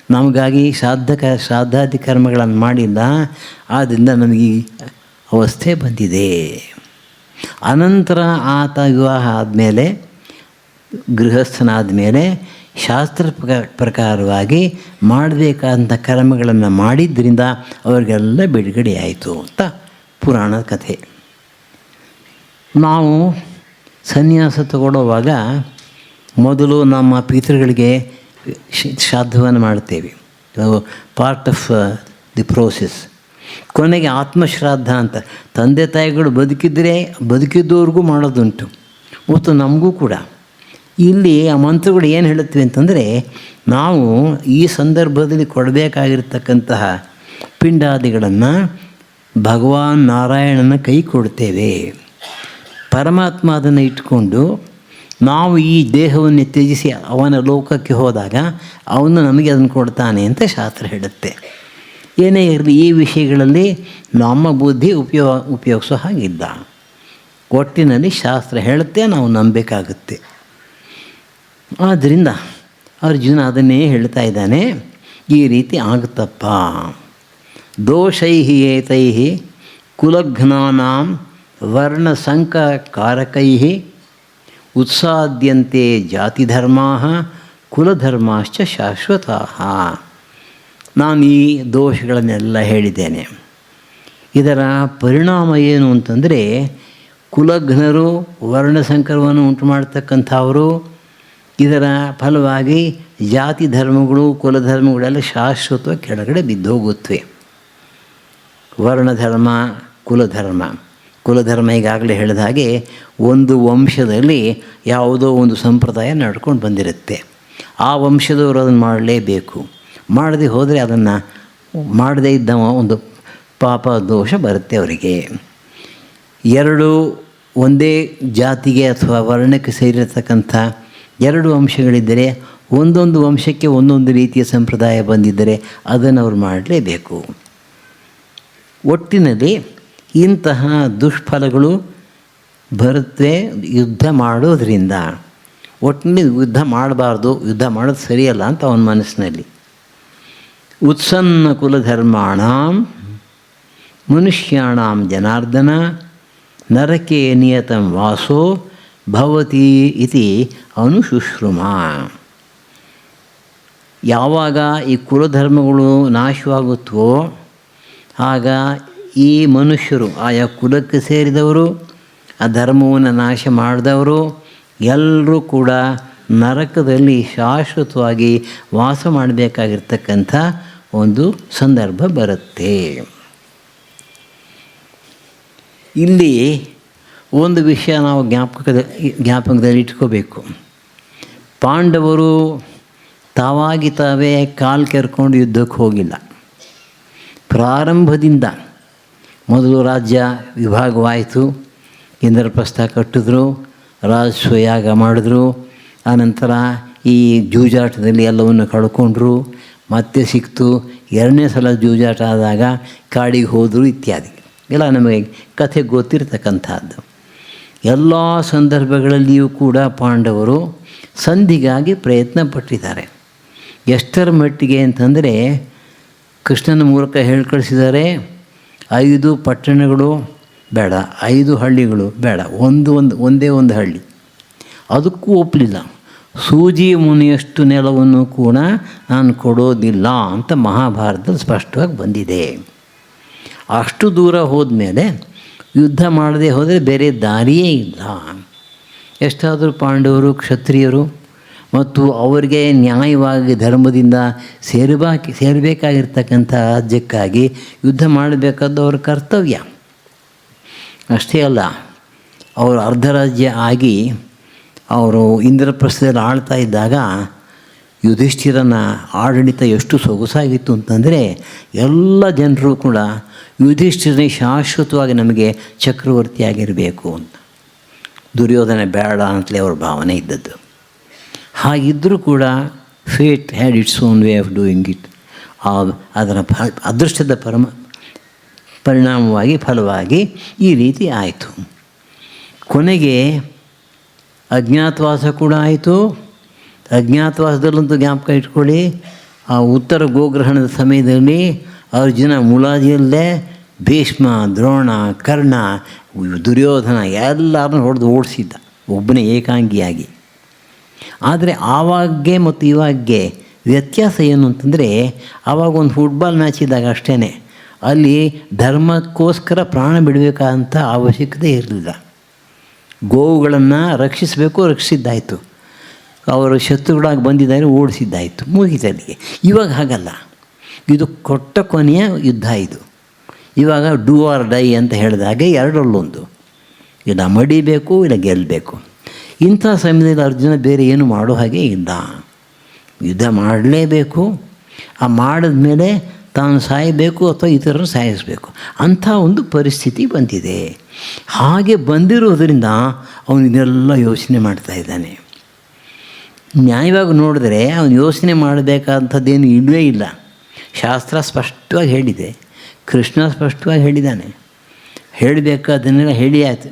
ನಮಗಾಗಿ ಶ್ರಾದ್ದಾದಿ ಕರ್ಮಗಳನ್ನು ಮಾಡಿಲ್ಲ, ಆದ್ದರಿಂದ ನಮಗೆ ಅವಸ್ಥೆ ಬಂದಿದೆ. ಅನಂತರ ಆತ ವಿವಾಹ ಆದಮೇಲೆ, ಗೃಹಸ್ಥನಾದ ಮೇಲೆ ಶಾಸ್ತ್ರ ಪ್ರಕಾರವಾಗಿ ಮಾಡಬೇಕಾದಂಥ ಕರ್ಮಗಳನ್ನು ಮಾಡಿದ್ದರಿಂದ ಅವರಿಗೆಲ್ಲ ಬಿಡುಗಡೆ ಆಯಿತು ಅಂತ ಪುರಾಣದ ಕಥೆ. ನಾವು ಸನ್ಯಾಸ ತಗೊಳ್ಳೋವಾಗ ಮೊದಲು ನಮ್ಮ ಪಿತೃಗಳಿಗೆ ಶ್ರಾದ್ದವನ್ನು ಮಾಡ್ತೇವೆ, ಪಾರ್ಟ್ ಆಫ್ ದಿ ಪ್ರೋಸೆಸ್. ಕೊನೆಗೆ ಆತ್ಮಶ್ರಾದ್ದ ಅಂತ, ತಂದೆ ತಾಯಿಗಳು ಬದುಕಿದ್ದವ್ರಿಗೂ ಮಾಡೋದುಂಟು, ಮತ್ತು ನಮಗೂ ಕೂಡ. ಇಲ್ಲಿ ಆ ಮಂತ್ರಗಳು ಏನು ಹೇಳುತ್ತವೆ ಅಂತಂದರೆ, ನಾವು ಈ ಸಂದರ್ಭದಲ್ಲಿ ಕೊಡಬೇಕಾಗಿರ್ತಕ್ಕಂತಹ ಪಿಂಡಾದಿಗಳನ್ನು ಭಗವಾನ್ ನಾರಾಯಣನ ಕೈ ಕೊಡ್ತೇವೆ. ಪರಮಾತ್ಮ ಅದನ್ನು ಇಟ್ಕೊಂಡು ನಾವು ಈ ದೇಹವನ್ನು ತ್ಯಜಿಸಿ ಅವನ ಲೋಕಕ್ಕೆ ಹೋದಾಗ ಅವನು ನಮಗೆ ಅದನ್ನು ಕೊಡ್ತಾನೆ ಅಂತ ಶಾಸ್ತ್ರ ಹೇಳುತ್ತೆ. ಏನೇ ಇರಲಿ, ಈ ವಿಷಯಗಳಲ್ಲಿ ನಮ್ಮ ಬುದ್ಧಿ ಉಪಯೋಗಿಸೋ ಹಾಗಿಲ್ಲ. ಒಟ್ಟಿನಲ್ಲಿ ಶಾಸ್ತ್ರ ಹೇಳುತ್ತೆ, ನಾವು ನಂಬಬೇಕಾಗುತ್ತೆ. ಆದ್ದರಿಂದ ಅರ್ಜುನ ಅದನ್ನೇ ಹೇಳ್ತಾ ಇದ್ದಾನೆ, ಈ ರೀತಿ ಆಗುತ್ತಪ್ಪ. ದೋಷೈ ಏತೈ ಕುಲಘ್ನಾನಾಂ ವರ್ಣಸಂಕರಕೈ ಉತ್ಸಾದ್ಯಂತೆ ಜಾತಿಧರ್ಮಾ ಕುಲಧರ್ಮಾಶ್ಚ ಶಾಶ್ವತಾ. ನಾನು ಈ ದೋಷಗಳನ್ನೆಲ್ಲ ಹೇಳಿದ್ದೇನೆ. ಇದರ ಪರಿಣಾಮ ಏನು ಅಂತಂದರೆ, ಕುಲಘ್ನರು, ವರ್ಣಸಂಕರವನ್ನು ಉಂಟು ಮಾಡ್ತಕ್ಕಂಥವರು, ಇದರ ಫಲವಾಗಿ ಜಾತಿ ಧರ್ಮಗಳು ಕುಲಧರ್ಮಗಳೆಲ್ಲ ಶಾಶ್ವತವಾಗಿ ಕೆಳಗಡೆ ಬಿದ್ದೋಗುತ್ತವೆ. ವರ್ಣಧರ್ಮ, ಕುಲಧರ್ಮ ಈಗಾಗಲೇ ಹೇಳಿದ ಹಾಗೆ ಒಂದು ವಂಶದಲ್ಲಿ ಯಾವುದೋ ಒಂದು ಸಂಪ್ರದಾಯ ನಡ್ಕೊಂಡು ಬಂದಿರುತ್ತೆ. ಆ ವಂಶದವರು ಅದನ್ನು ಮಾಡಲೇಬೇಕು. ಮಾಡದೆ ಹೋದರೆ ಅದನ್ನು ಮಾಡದೇ ಇದ್ದವ ಒಂದು ಪಾಪ ದೋಷ ಬರುತ್ತೆ ಅವರಿಗೆ. ಎರಡು ಒಂದೇ ಜಾತಿಗೆ ಅಥವಾ ವರ್ಣಕ್ಕೆ ಸೇರಿರತಕ್ಕಂಥ ಎರಡು ವಂಶಗಳಿದ್ದರೆ ಒಂದೊಂದು ವಂಶಕ್ಕೆ ಒಂದೊಂದು ರೀತಿಯ ಸಂಪ್ರದಾಯ ಬಂದಿದ್ದರೆ ಅದನ್ನು ಅವ್ರು ಮಾಡಲೇಬೇಕು. ಒಟ್ಟಿನಲ್ಲಿ ಇಂತಹ ದುಷ್ಫಲಗಳು ಬರುತ್ತೆ ಯುದ್ಧ ಮಾಡೋದರಿಂದ. ಒಟ್ಟಿನಲ್ಲಿ ಯುದ್ಧ ಮಾಡಬಾರ್ದು, ಯುದ್ಧ ಮಾಡೋದು ಸರಿಯಲ್ಲ ಅಂತ ಅವನ ಮನಸ್ಸಿನಲ್ಲಿ. ಉತ್ಸನ್ನ ಕುಲಧರ್ಮಾಣಾಂ ಮನುಷ್ಯಾಣಾಂ ಜನಾರ್ದನ ನರಕೆ ನಿಯತಂ ವಾಸೋ ಭವತಿ ಇತಿ ಅನುಶುಶ್ರುಮ. ಯಾವಾಗ ಈ ಕುಲಧರ್ಮಗಳು ನಾಶವಾಗುತ್ತವೋ ಆಗ ಈ ಮನುಷ್ಯರು, ಆಯಾ ಕುಲಕ್ಕೆ ಸೇರಿದವರು, ಆ ಧರ್ಮವನ್ನು ನಾಶ ಮಾಡಿದವರು ಎಲ್ಲರೂ ಕೂಡ ನರಕದಲ್ಲಿ ಶಾಶ್ವತವಾಗಿ ವಾಸ ಮಾಡಬೇಕಾಗಿರ್ತಕ್ಕಂಥ ಒಂದು ಸಂದರ್ಭ ಬರುತ್ತೆ. ಇಲ್ಲಿ ಒಂದು ವಿಷಯ ನಾವು ಜ್ಞಾಪಕದಲ್ಲಿ ಇಟ್ಕೋಬೇಕು. ಪಾಂಡವರು ತಾವಾಗಿ ತಾವೇ ಕಾಲು ಕೆರ್ಕೊಂಡು ಯುದ್ಧಕ್ಕೆ ಹೋಗಿಲ್ಲ. ಪ್ರಾರಂಭದಿಂದ ಮೊದಲು ರಾಜ್ಯ ವಿಭಾಗವಾಯಿತು, ಇಂದ್ರಪ್ರಸ್ಥ ಕಟ್ಟಿದ್ರು, ರಾಜಸ್ವಯಾಗ ಮಾಡಿದ್ರು, ಆನಂತರ ಈ ಜೂಜಾಟದಲ್ಲಿ ಎಲ್ಲವನ್ನು ಕಳ್ಕೊಂಡ್ರು, ಮತ್ತೆ ಸಿಕ್ತು, ಎರಡನೇ ಸಲ ಜೂಜಾಟ ಆದಾಗ ಕಾಡಿಗೆ ಹೋದರು ಇತ್ಯಾದಿ ಎಲ್ಲ ನಮಗೆ ಕಥೆ ಗೊತ್ತಿರ್ತಕ್ಕಂಥದ್ದು. ಎಲ್ಲ ಸಂದರ್ಭಗಳಲ್ಲಿಯೂ ಕೂಡ ಪಾಂಡವರು ಸಂಧಿಗಾಗಿ ಪ್ರಯತ್ನ ಪಟ್ಟಿದ್ದಾರೆ. ಎಷ್ಟರ ಮಟ್ಟಿಗೆ ಅಂತಂದರೆ ಕೃಷ್ಣನ ಮೂಲಕ ಹೇಳಿ ಕಳಿಸಿದ್ದಾರೆ, 5 ಪಟ್ಟಣಗಳು ಬೇಡ, 5 ಹಳ್ಳಿಗಳು ಬೇಡ, ಒಂದೇ ಒಂದು ಹಳ್ಳಿ. ಅದಕ್ಕೂ ಒಪ್ಪಲಿಲ್ಲ. ಸೂಜಿ ಮುನಿಯಷ್ಟು ನೆಲವನ್ನು ಕೂಡ ನಾನು ಕೊಡೋದಿಲ್ಲ ಅಂತ ಮಹಾಭಾರತದಲ್ಲಿ ಸ್ಪಷ್ಟವಾಗಿ ಬಂದಿದೆ. ಅಷ್ಟು ದೂರ ಹೋದ್ಮೇಲೆ ಯುದ್ಧ ಮಾಡದೆ ಹೋದರೆ ಬೇರೆ ದಾರಿಯೇ ಇಲ್ಲ. ಎಷ್ಟಾದರೂ ಪಾಂಡವರು ಕ್ಷತ್ರಿಯರು ಮತ್ತು ಅವರಿಗೆ ನ್ಯಾಯವಾಗಿ ಧರ್ಮದಿಂದ ಸೇರಬೇಕಾಗಿರ್ತಕ್ಕಂಥ ರಾಜ್ಯಕ್ಕಾಗಿ ಯುದ್ಧ ಮಾಡಬೇಕಾದ ಅವರ ಕರ್ತವ್ಯ. ಅಷ್ಟೇ ಅಲ್ಲ, ಅವರು ಅರ್ಧ ರಾಜ್ಯ ಆಗಿ ಅವರು ಇಂದ್ರಪ್ರಸ್ಥದಲ್ಲಿ ಆಳ್ತಾ ಇದ್ದಾಗ ಯುಧಿಷ್ಠಿರನ ಆಡಳಿತ ಎಷ್ಟು ಸೊಗಸಾಗಿತ್ತು ಅಂತಂದರೆ ಎಲ್ಲ ಜನರು ಕೂಡ ಯುಧಿಷ್ಠಿರನೇ ಶಾಶ್ವತವಾಗಿ ನಮಗೆ ಚಕ್ರವರ್ತಿಯಾಗಿರಬೇಕು ಅಂತ. ದುರ್ಯೋಧನ ಬೇಡ ಅಂತಲೇ ಅವ್ರ ಭಾವನೆ ಇದ್ದದ್ದು. ಹಾಗಿದ್ದರೂ ಕೂಡ fate had its own way of doing it. ಅದರ ಅದೃಷ್ಟದ ಫಲವಾಗಿ ಈ ರೀತಿ ಆಯಿತು. ಕೊನೆಗೆ ಅಜ್ಞಾತವಾಸ ಕೂಡ ಆಯಿತು. ಅಜ್ಞಾತವಾಸದಲ್ಲಂತೂ ಜ್ಞಾಪಕ ಇಟ್ಕೊಳ್ಳಿ, ಆ ಉತ್ತರ ಗೋಗ್ರಹಣದ ಸಮಯದಲ್ಲಿ ಅರ್ಜುನ ಮುಲಾಜಿಯಲ್ಲೇ ಭೀಷ್ಮ, ದ್ರೋಣ, ಕರ್ಣ, ದುರ್ಯೋಧನ ಎಲ್ಲರನ್ನೂ ಹೊಡೆದು ಓಡಿಸಿದ್ದ ಒಬ್ಬನೇ ಏಕಾಂಗಿಯಾಗಿ. ಆದರೆ ಆವಾಗ್ಗೆ ಮತ್ತು ಇವಾಗ್ಗೆ ವ್ಯತ್ಯಾಸ ಏನು ಅಂತಂದರೆ, ಆವಾಗ ಒಂದು ಫುಟ್ಬಾಲ್ ಮ್ಯಾಚ್ ಇದ್ದಾಗ ಅಷ್ಟೇ, ಅಲ್ಲಿ ಧರ್ಮಕ್ಕೋಸ್ಕರ ಪ್ರಾಣ ಬಿಡಬೇಕಂತ ಅವಶ್ಯಕತೆ ಇರಲಿಲ್ಲ. ಗೋವುಗಳನ್ನು ರಕ್ಷಿಸಿದ್ದಾಯಿತು, ಅವರು ಶತ್ರುಗಳಾಗಿ ಬಂದಿದ್ದಾರೆ ಓಡಿಸಿದ್ದಾಯಿತು, ಮುಗಿತಲ್ಲಿಗೆ. ಇವಾಗ ಹಾಗಲ್ಲ, ಇದು ಕೊಟ್ಟ ಕೊನೆಯ ಯುದ್ಧ. ಇದು ಇವಾಗ ಡೂ ಆರ್ ಡೈ ಅಂತ ಹೇಳಿದಾಗೆ ಎರಡರಲ್ಲೊಂದು, ಇಲ್ಲ ಮಡಿಬೇಕು ಇಲ್ಲ ಗೆಲ್ಲಬೇಕು. ಇಂಥ ಸಮಯದಲ್ಲಿ ಅರ್ಜುನ ಬೇರೆ ಏನು ಮಾಡೋ ಹಾಗೆ ಇಲ್ಲ, ಯುದ್ಧ ಮಾಡಲೇಬೇಕು. ಆ ಮಾಡಿದ್ಮೇಲೆ ತಾನು ಸಾಯಬೇಕು ಅಥವಾ ಇತರರು ಸಾಯಿಸಬೇಕು, ಅಂಥ ಒಂದು ಪರಿಸ್ಥಿತಿ ಬಂದಿದೆ. ಹಾಗೆ ಬಂದಿರೋದರಿಂದ ಅವನು ಇದನ್ನೆಲ್ಲ ಯೋಚನೆ ಮಾಡ್ತಾಯಿದ್ದಾನೆ. ನ್ಯಾಯವಾಗಿ ನೋಡಿದ್ರೆ ಅವನು ಯೋಚನೆ ಮಾಡಬೇಕಾದಂಥದ್ದೇನು ಇಲ್ಲವೇ ಇಲ್ಲ. ಶಾಸ್ತ್ರ ಸ್ಪಷ್ಟವಾಗಿ ಹೇಳಿದೆ, ಕೃಷ್ಣ ಸ್ಪಷ್ಟವಾಗಿ ಹೇಳಿದ್ದಾನೆ. ಹೇಳಬೇಕಾದನ್ನೆಲ್ಲ ಹೇಳಿ ಆಯಿತು,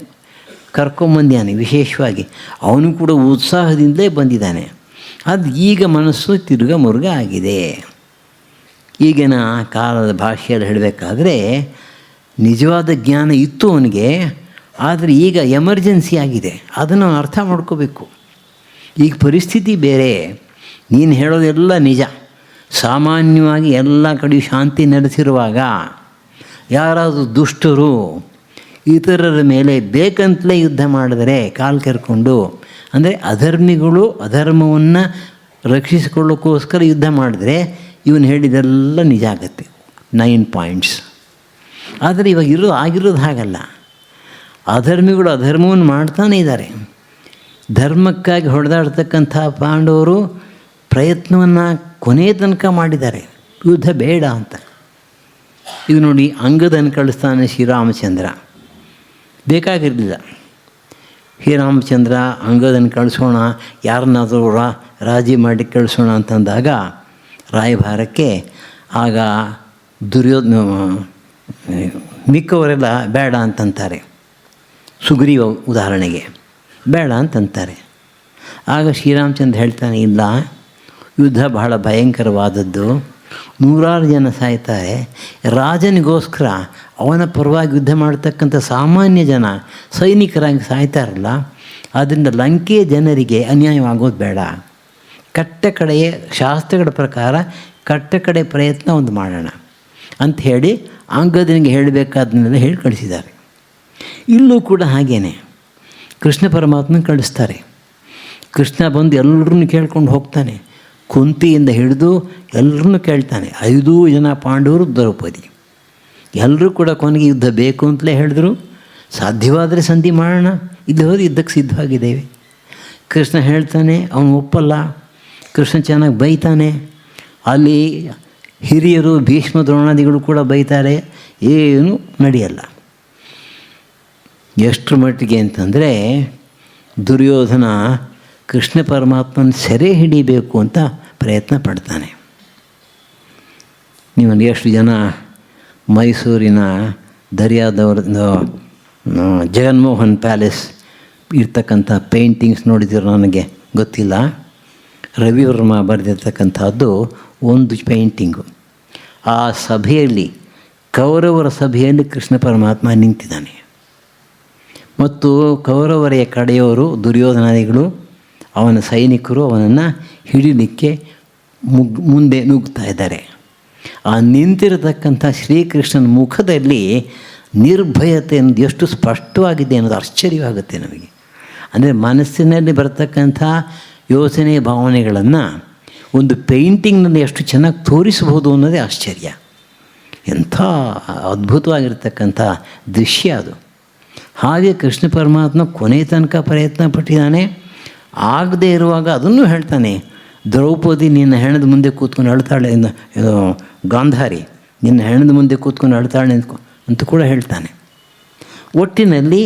ಕರ್ಕೊಂಬಂದಿದ್ದಾನೆ. ವಿಶೇಷವಾಗಿ ಅವನು ಕೂಡ ಉತ್ಸಾಹದಿಂದಲೇ ಬಂದಿದ್ದಾನೆ. ಅದು ಈಗ ಮನಸ್ಸು ತಿರುಗ ಆಗಿದೆ. ಈಗಿನ ಕಾಲದ ಭಾಷೆಯಲ್ಲಿ ಹೇಳಬೇಕಾದ್ರೆ ನಿಜವಾದ ಜ್ಞಾನ ಇತ್ತು ಅವನಿಗೆ, ಆದರೆ ಈಗ ಎಮರ್ಜೆನ್ಸಿ ಆಗಿದೆ. ಅದನ್ನು ಅರ್ಥ ಮಾಡ್ಕೋಬೇಕು. ಈಗ ಪರಿಸ್ಥಿತಿ ಬೇರೆ. ನೀನು ಹೇಳೋದೆಲ್ಲ ನಿಜ. ಸಾಮಾನ್ಯವಾಗಿ ಎಲ್ಲ ಕಡೆ ಶಾಂತಿ ನೆಲೆಸಿರುವಾಗ ಯಾರಾದರೂ ದುಷ್ಟರು ಇತರರ ಮೇಲೆ ಬೇಕಂತಲೇ ಯುದ್ಧ ಮಾಡಿದರೆ ಕಾಲು ಕೆರ್ಕೊಂಡು ಅಂದರೆ ಅಧರ್ಮಿಗಳು ಅಧರ್ಮವನ್ನು ರಕ್ಷಿಸಿಕೊಳ್ಳೋಕ್ಕೋಸ್ಕರ ಯುದ್ಧ ಮಾಡಿದ್ರೆ ಇವನು ಹೇಳಿದೆಲ್ಲ ನಿಜ ಆಗುತ್ತೆ, 9 ಪಾಯಿಂಟ್ಸ್. ಆದರೆ ಇವಾಗ ಆಗಿರೋದು ಹಾಗಲ್ಲ. ಅಧರ್ಮಿಗಳು ಅಧರ್ಮವನ್ನು ಮಾಡ್ತಾನೇ ಇದ್ದಾರೆ. ಧರ್ಮಕ್ಕಾಗಿ ಹೊಡೆದಾಡ್ತಕ್ಕಂಥ ಪಾಂಡವರು ಪ್ರಯತ್ನವನ್ನು ಕೊನೆಯ ತನಕ ಮಾಡಿದ್ದಾರೆ, ಯುದ್ಧ ಬೇಡ ಅಂತ. ಇದು ನೋಡಿ, ಅಂಗದನ್ನು ಕಳಿಸ್ತಾನೆ ಶ್ರೀರಾಮಚಂದ್ರ. ಬೇಕಾಗಿರಲಿಲ್ಲ. ಶ್ರೀರಾಮಚಂದ್ರ ಅಂಗದನ್ನು ಕಳಿಸೋಣ, ಯಾರನ್ನಾದರೂ ರಾಜಿ ಮಾಡಿ ಕಳಿಸೋಣ ಅಂತಂದಾಗ ರಾಯಭಾರಕ್ಕೆ ಆಗ ಮಿಕ್ಕವರೆಲ್ಲ ಬೇಡ ಅಂತಂತಾರೆ. ಸುಗ್ರೀವ ಉದಾಹರಣೆಗೆ ಬೇಡ ಅಂತಂತಾರೆ. ಆಗ ಶ್ರೀರಾಮಚಂದ್ರ ಹೇಳ್ತಾನೆ, ಇಲ್ಲ, ಯುದ್ಧ ಬಹಳ ಭಯಂಕರವಾದದ್ದು, 100 ಜನ ಸಾಯ್ತಾರೆ. ರಾಜನಿಗೋಸ್ಕರ ಅವನ ಪರವಾಗಿ ಯುದ್ಧ ಮಾಡ್ತಕ್ಕಂಥ ಸಾಮಾನ್ಯ ಜನ ಸೈನಿಕರಾಗಿ ಸಾಯ್ತಾರಲ್ಲ, ಆದ್ದರಿಂದ ಲಂಕೆಯ ಜನರಿಗೆ ಅನ್ಯಾಯವಾಗೋದು ಬೇಡ. ಕಟ್ಟಕಡೆಯ ಶಾಸ್ತ್ರಗಳ ಪ್ರಕಾರ ಕಟ್ಟಕಡೆ ಪ್ರಯತ್ನ ಒಂದು ಮಾಡೋಣ ಅಂತ ಹೇಳಿ ಅಂಗದನಿಗೆ ಹೇಳಬೇಕಾದನ್ನೆಲ್ಲ ಹೇಳಿ ಕಳಿಸಿದ್ದಾರೆ. ಇಲ್ಲೂ ಕೂಡ ಹಾಗೇನೆ ಕೃಷ್ಣ ಪರಮಾತ್ಮನ ಕಳಿಸ್ತಾರೆ. ಕೃಷ್ಣ ಬಂದು ಎಲ್ಲರನ್ನೂ ಕೇಳ್ಕೊಂಡು ಹೋಗ್ತಾನೆ. ಕುಂತಿಯಿಂದ ಹಿಡಿದು ಎಲ್ಲರನ್ನೂ ಕೇಳ್ತಾನೆ. 5 ಜನ ಪಾಂಡವರು, ದ್ರೌಪದಿ, ಎಲ್ಲರೂ ಕೂಡ ಕೊನೆಗೆ ಯುದ್ಧ ಬೇಕು ಅಂತಲೇ ಹೇಳಿದ್ರು. ಸಾಧ್ಯವಾದರೆ ಸಂಧಿ ಮಾಡೋಣ, ಇಲ್ಲಿ ಹೋದ್ರೆ ಯುದ್ಧಕ್ಕೆ ಸಿದ್ಧವಾಗಿದ್ದೇವೆ. ಕೃಷ್ಣ ಹೇಳ್ತಾನೆ, ಅವನು ಒಪ್ಪಲ್ಲ. ಕೃಷ್ಣ ಚೆನ್ನಾಗಿ ಬೈತಾನೆ. ಅಲ್ಲಿ ಹಿರಿಯರು ಭೀಷ್ಮ ದ್ರೋಣಾದಿಗಳು ಕೂಡ ಬೈತಾರೆ, ಏನೂ ನಡೆಯಲ್ಲ. ಎಷ್ಟರ ಮಟ್ಟಿಗೆ ಅಂತಂದರೆ ದುರ್ಯೋಧನ ಕೃಷ್ಣ ಪರಮಾತ್ಮನ ಸೆರೆ ಹಿಡಿಬೇಕು ಅಂತ ಪ್ರಯತ್ನ ಪಡ್ತಾನೆ. ನೀವು ಎಷ್ಟು ಜನ ಮೈಸೂರಿನ ದರ್ಯಾದವ್ರ ಜಗನ್ಮೋಹನ್ ಪ್ಯಾಲೇಸ್ ಇರ್ತಕ್ಕಂಥ ಪೇಂಟಿಂಗ್ಸ್ ನೋಡಿದ್ರು ನನಗೆ ಗೊತ್ತಿಲ್ಲ. ರವಿವರ್ಮ ಬರೆದಿರ್ತಕ್ಕಂಥದ್ದು ಒಂದು ಪೇಂಟಿಂಗು. ಆ ಸಭೆಯಲ್ಲಿ, ಕೌರವರ ಸಭೆಯಲ್ಲಿ ಕೃಷ್ಣ ಪರಮಾತ್ಮ ನಿಂತಿದ್ದಾನೆ ಮತ್ತು ಕೌರವರ ಕಡೆಯವರು ದುರ್ಯೋಧನಾದಿಗಳು ಅವನ ಸೈನಿಕರು ಅವನನ್ನು ಹಿಡಿಲಿಕ್ಕೆ ಮುಂದೆ ನುಗ್ತಾ ಇದ್ದಾರೆ. ಆ ನಿಂತಿರತಕ್ಕಂಥ ಶ್ರೀಕೃಷ್ಣನ ಮುಖದಲ್ಲಿ ನಿರ್ಭಯತೆ ಅನ್ನೋದು ಎಷ್ಟು ಸ್ಪಷ್ಟವಾಗಿದೆ ಅನ್ನೋದು ಆಶ್ಚರ್ಯವಾಗುತ್ತೆ ನಮಗೆ. ಅಂದರೆ ಮನಸ್ಸಿನಲ್ಲಿ ಬರ್ತಕ್ಕಂಥ ಯೋಚನೆ ಭಾವನೆಗಳನ್ನು ಒಂದು ಪೇಂಟಿಂಗ್ನಲ್ಲಿ ಎಷ್ಟು ಚೆನ್ನಾಗಿ ತೋರಿಸಬಹುದು ಅನ್ನೋದೇ ಆಶ್ಚರ್ಯ. ಎಂಥ ಅದ್ಭುತವಾಗಿರ್ತಕ್ಕಂಥ ದೃಶ್ಯ ಅದು. ಹಾಗೆ ಕೃಷ್ಣ ಪರಮಾತ್ಮ ಕೊನೆ ತನಕ ಪ್ರಯತ್ನ ಪಟ್ಟಿದ್ದಾನೆ. ಆಗದೇ ಇರುವಾಗ ಅದನ್ನು ಹೇಳ್ತಾನೆ, ದ್ರೌಪದಿ ನಿನ್ನ ಹೆಣದ ಮುಂದೆ ಕೂತ್ಕೊಂಡು ಅಳ್ತಾಳೆ, ಗಾಂಧಾರಿ ನಿನ್ನ ಹೆಣದ ಮುಂದೆ ಕೂತ್ಕೊಂಡು ಅಳ್ತಾಳೆ ಅಂತ ಕೂಡ ಹೇಳ್ತಾನೆ. ಒಟ್ಟಿನಲ್ಲಿ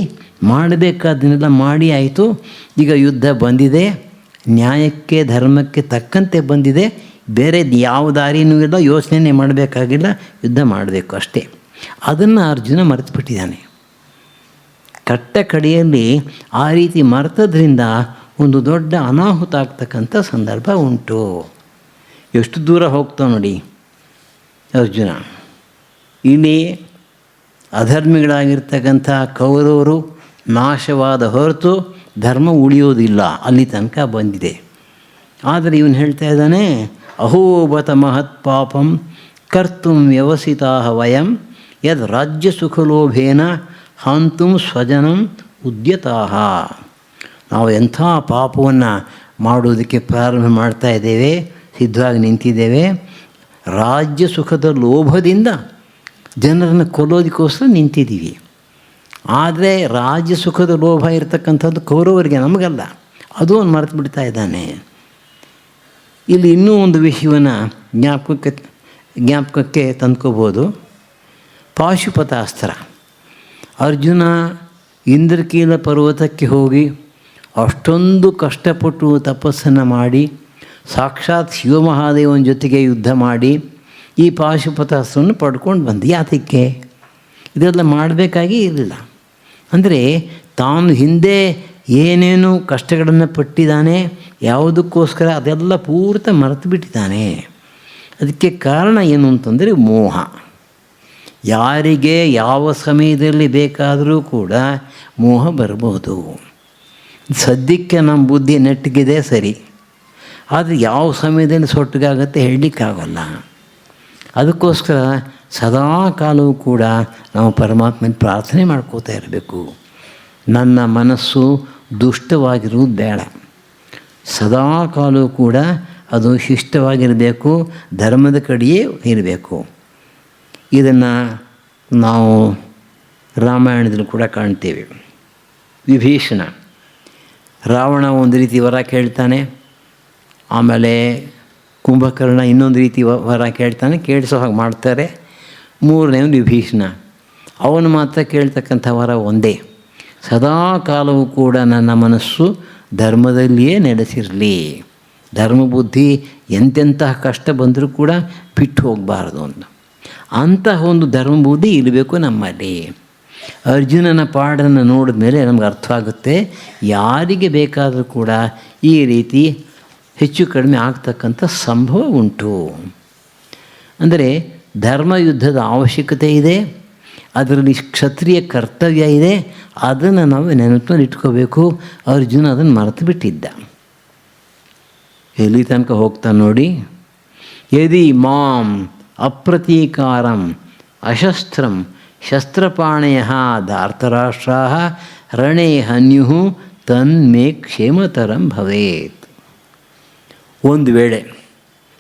ಮಾಡಬೇಕಾದನ್ನೆಲ್ಲ ಮಾಡಿ ಆಯಿತು. ಈಗ ಯುದ್ಧ ಬಂದಿದೆ, ನ್ಯಾಯಕ್ಕೆ ಧರ್ಮಕ್ಕೆ ತಕ್ಕಂತೆ ಬಂದಿದೆ. ಬೇರೆ ಯಾವ ದಾರಿನೂ ಇಲ್ಲ, ಯೋಚನೆ ಮಾಡಬೇಕಾಗಿಲ್ಲ, ಯುದ್ಧ ಮಾಡಬೇಕು ಅಷ್ಟೇ. ಅದನ್ನು ಅರ್ಜುನ ಮರೆತು ಬಿಟ್ಟಿದ್ದಾನೆ. ಕಟ್ಟ ಕಡೆಯಲ್ಲಿ ಆ ರೀತಿ ಮರೆತದ್ರಿಂದ ಒಂದು ದೊಡ್ಡ ಅನಾಹುತ ಆಗ್ತಕ್ಕಂಥ ಸಂದರ್ಭ ಉಂಟು. ಎಷ್ಟು ದೂರ ಹೋಗ್ತಾವೆ ನೋಡಿ ಅರ್ಜುನ. ಇಲ್ಲಿ ಅಧರ್ಮಿಗಳಾಗಿರ್ತಕ್ಕಂಥ ಕೌರವರು ನಾಶವಾದ ಹೊರತು ಧರ್ಮ ಉಳಿಯೋದಿಲ್ಲ, ಅಲ್ಲಿ ತನಕ ಬಂದಿದೆ. ಆದರೆ ಇವನು ಹೇಳ್ತಾ ಇದ್ದಾನೆ, ಅಹೋಬತ ಮಹತ್ ಪಾಪಂ ಕರ್ತು ವ್ಯವಸಿತಾ ವಯಂ ಯದ್ ರಾಜ್ಯ ಸುಖಲೋಭೇನ ಹಂತುಂ ಸ್ವಜನಂ ಉದ್ಯತಾಹ. ನಾವು ಎಂಥ ಪಾಪವನ್ನು ಮಾಡೋದಕ್ಕೆ ಪ್ರಾರಂಭ ಮಾಡ್ತಾ ಇದ್ದೇವೆ, ಸಿದ್ಧವಾಗಿ ನಿಂತಿದ್ದೇವೆ. ರಾಜ್ಯ ಸುಖದ ಲೋಭದಿಂದ ಜನರನ್ನು ಕೊಲ್ಲೋದಕ್ಕೋಸ್ಕರ ನಿಂತಿದ್ದೀವಿ. ಆದರೆ ರಾಜ್ಯ ಸುಖದ ಲೋಭ ಇರತಕ್ಕಂಥದ್ದು ಕೌರವರಿಗೆ, ನಮಗಲ್ಲ. ಅದು ಅವನು ಮರೆತು ಬಿಡ್ತಾ ಇದ್ದಾನೆ. ಇಲ್ಲಿ ಇನ್ನೂ ಒಂದು ವಿಷಯವನ್ನು ಜ್ಞಾಪಕಕ್ಕೆ ತಂದ್ಕೋಬೋದು. ಪಾಶುಪತಾಸ್ತ್ರ. ಅರ್ಜುನ ಇಂದ್ರಕೀಲ ಪರ್ವತಕ್ಕೆ ಹೋಗಿ ಅಷ್ಟೊಂದು ಕಷ್ಟಪಟ್ಟು ತಪಸ್ಸನ್ನು ಮಾಡಿ ಸಾಕ್ಷಾತ್ ಶಿವಮಹಾದೇವನ ಜೊತೆಗೆ ಯುದ್ಧ ಮಾಡಿ ಈ ಪಾಶುಪತಾಸ್ತ್ರವನ್ನು ಪಡ್ಕೊಂಡು ಬಂದು ಯಾತಕ್ಕೆ? ಇದೆಲ್ಲ ಮಾಡಬೇಕಾಗಿ ಇರಲಿಲ್ಲ. ಅಂದರೆ ತಾನು ಹಿಂದೆ ಏನೇನು ಕಷ್ಟಗಳನ್ನು ಪಟ್ಟಿದ್ದಾನೆ, ಯಾವುದಕ್ಕೋಸ್ಕರ ಅದೆಲ್ಲ ಪೂರ್ತಿ ಮರೆತು ಬಿಟ್ಟಿದ್ದಾನೆ. ಅದಕ್ಕೆ ಕಾರಣ ಏನು ಅಂತಂದರೆ ಮೋಹ. ಯಾರಿಗೆ ಯಾವ ಸಮಯದಲ್ಲಿ ಬೇಕಾದರೂ ಕೂಡ ಮೋಹ ಬರ್ಬೋದು. ಸದ್ಯಕ್ಕೆ ನಮ್ಮ ಬುದ್ಧಿ ನೆಟ್ಟಗಿದೆ ಸರಿ, ಆದರೆ ಯಾವ ಸಮಯದಲ್ಲಿ ಸೊಟ್ಟಿಗಾಗತ್ತೆ ಹೇಳಲಿಕ್ಕಾಗಲ್ಲ. ಅದಕ್ಕೋಸ್ಕರ ಸದಾ ಕಾಲವೂ ಕೂಡ ನಾವು ಪರಮಾತ್ಮನ ಪ್ರಾರ್ಥನೆ ಮಾಡ್ಕೋತಾ ಇರಬೇಕು. ನನ್ನ ಮನಸ್ಸು ದುಷ್ಟವಾಗಿರುವುದು ಬೇಡ. ಸದಾ ಕಾಲವೂ ಕೂಡ ಅದು ಶಿಷ್ಟವಾಗಿರಬೇಕು, ಧರ್ಮದ ಕಡೆಯೇ ಇರಬೇಕು. ಇದನ್ನು ನಾವು ರಾಮಾಯಣದಲ್ಲಿ ಕೂಡ ಕಾಣ್ತೇವೆ. ವಿಭೀಷಣ, ರಾವಣ ಒಂದು ರೀತಿ ವರ ಕೇಳ್ತಾನೆ, ಆಮೇಲೆ ಕುಂಭಕರ್ಣ ಇನ್ನೊಂದು ರೀತಿ ವರ ಕೇಳ್ತಾನೆ, ಕೇಳಿಸೋ ಹಾಗೆ ಮಾಡ್ತಾರೆ. ಮೂರನೇವನು ವಿಭೀಷಣ, ಅವನು ಮಾತ್ರ ಕೇಳ್ತಕ್ಕಂಥ ವರ ಒಂದೇ, ಸದಾ ಕಾಲವೂ ಕೂಡ ನನ್ನ ಮನಸ್ಸು ಧರ್ಮದಲ್ಲಿಯೇ ನೆಲೆಸಿರಲಿ, ಧರ್ಮಬುದ್ಧಿ ಎಂತೆಂತಹ ಕಷ್ಟ ಬಂದರೂ ಕೂಡ ಬಿಟ್ಟು ಹೋಗಬಾರ್ದು ಅಂತ. ಅಂತಹ ಒಂದು ಧರ್ಮಬುದ್ಧಿ ಇರಬೇಕು ನಮ್ಮಲ್ಲಿ. ಅರ್ಜುನನ ಪಾಡನ್ನು ನೋಡಿದ ಮೇಲೆ ನಮ್ಗೆ ಅರ್ಥವಾಗುತ್ತೆ, ಯಾರಿಗೆ ಬೇಕಾದರೂ ಕೂಡ ಈ ರೀತಿ ಹೆಚ್ಚು ಕಡಿಮೆ ಆಗ್ತಕ್ಕಂಥ ಸಂಭವ ಉಂಟು. ಅಂದರೆ ಧರ್ಮ ಯುದ್ಧದ ಅವಶ್ಯಕತೆ ಇದೆ, ಅದರಲ್ಲಿ ಕ್ಷತ್ರಿಯ ಕರ್ತವ್ಯ ಇದೆ, ಅದನ್ನು ನಾವು ನೆನಪಿನಲ್ಲಿ ಇಟ್ಕೋಬೇಕು. ಅರ್ಜುನ ಅದನ್ನು ಮರೆತು ಬಿಟ್ಟಿದ್ದ. ಎಲ್ಲಿ ತನಕ ಹೋಗ್ತಾನೆ ನೋಡಿ. ಯದಿ ಮಾಂ ಅಪ್ರತೀಕಾರಂ ಅಶಸ್ತ್ರಂ ಶಸ್ತ್ರಪಾಣಯ ಧಾರ್ತರಾಷ್ಟ್ರಾ ರಣೇ ಹನ್ಯು ತನ್ಮೇ ಕ್ಷೇಮತರಂ ಭವೇತ್. ಒಂದು ವೇಳೆ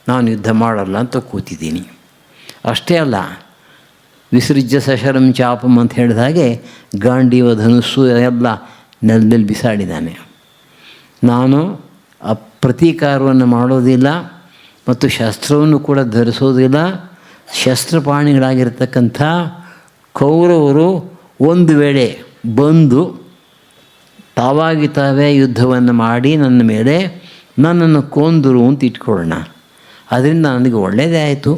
ನಾನು ಯುದ್ಧ ಮಾಡಲ್ಲ ಅಂತ ಕೂತಿದ್ದೀನಿ, ಅಷ್ಟೇ ಅಲ್ಲ, ವಿಸೃಜ್ಯ ಸಶರಂ ಚಾಪಂ ಅಂತ ಹೇಳಿದ ಹಾಗೆ ಗಾಂಡೀವ ಧನುಸ್ಸು ಎಲ್ಲ ನೆಲದಲ್ಲಿ ಬಿಸಾಡಿದ್ದಾನೆ. ನಾನು ಪ್ರತೀಕಾರವನ್ನು ಮಾಡೋದಿಲ್ಲ ಮತ್ತು ಶಸ್ತ್ರವನ್ನು ಕೂಡ ಧರಿಸೋದಿಲ್ಲ. ಶಸ್ತ್ರಪಾಣಿಗಳಾಗಿರ್ತಕ್ಕಂಥ ಕೌರವರು ಒಂದು ವೇಳೆ ಬಂದು ತಾವಾಗಿ ತಾವೇ ಯುದ್ಧವನ್ನು ಮಾಡಿ ನನ್ನ ಮೇಲೆ ನನ್ನನ್ನು ಕೊಂದರು ಅಂತ ಇಟ್ಕೊಳ್ಳೋಣ, ಅದರಿಂದ ನನಗೆ ಒಳ್ಳೆಯದೇ ಆಯಿತು.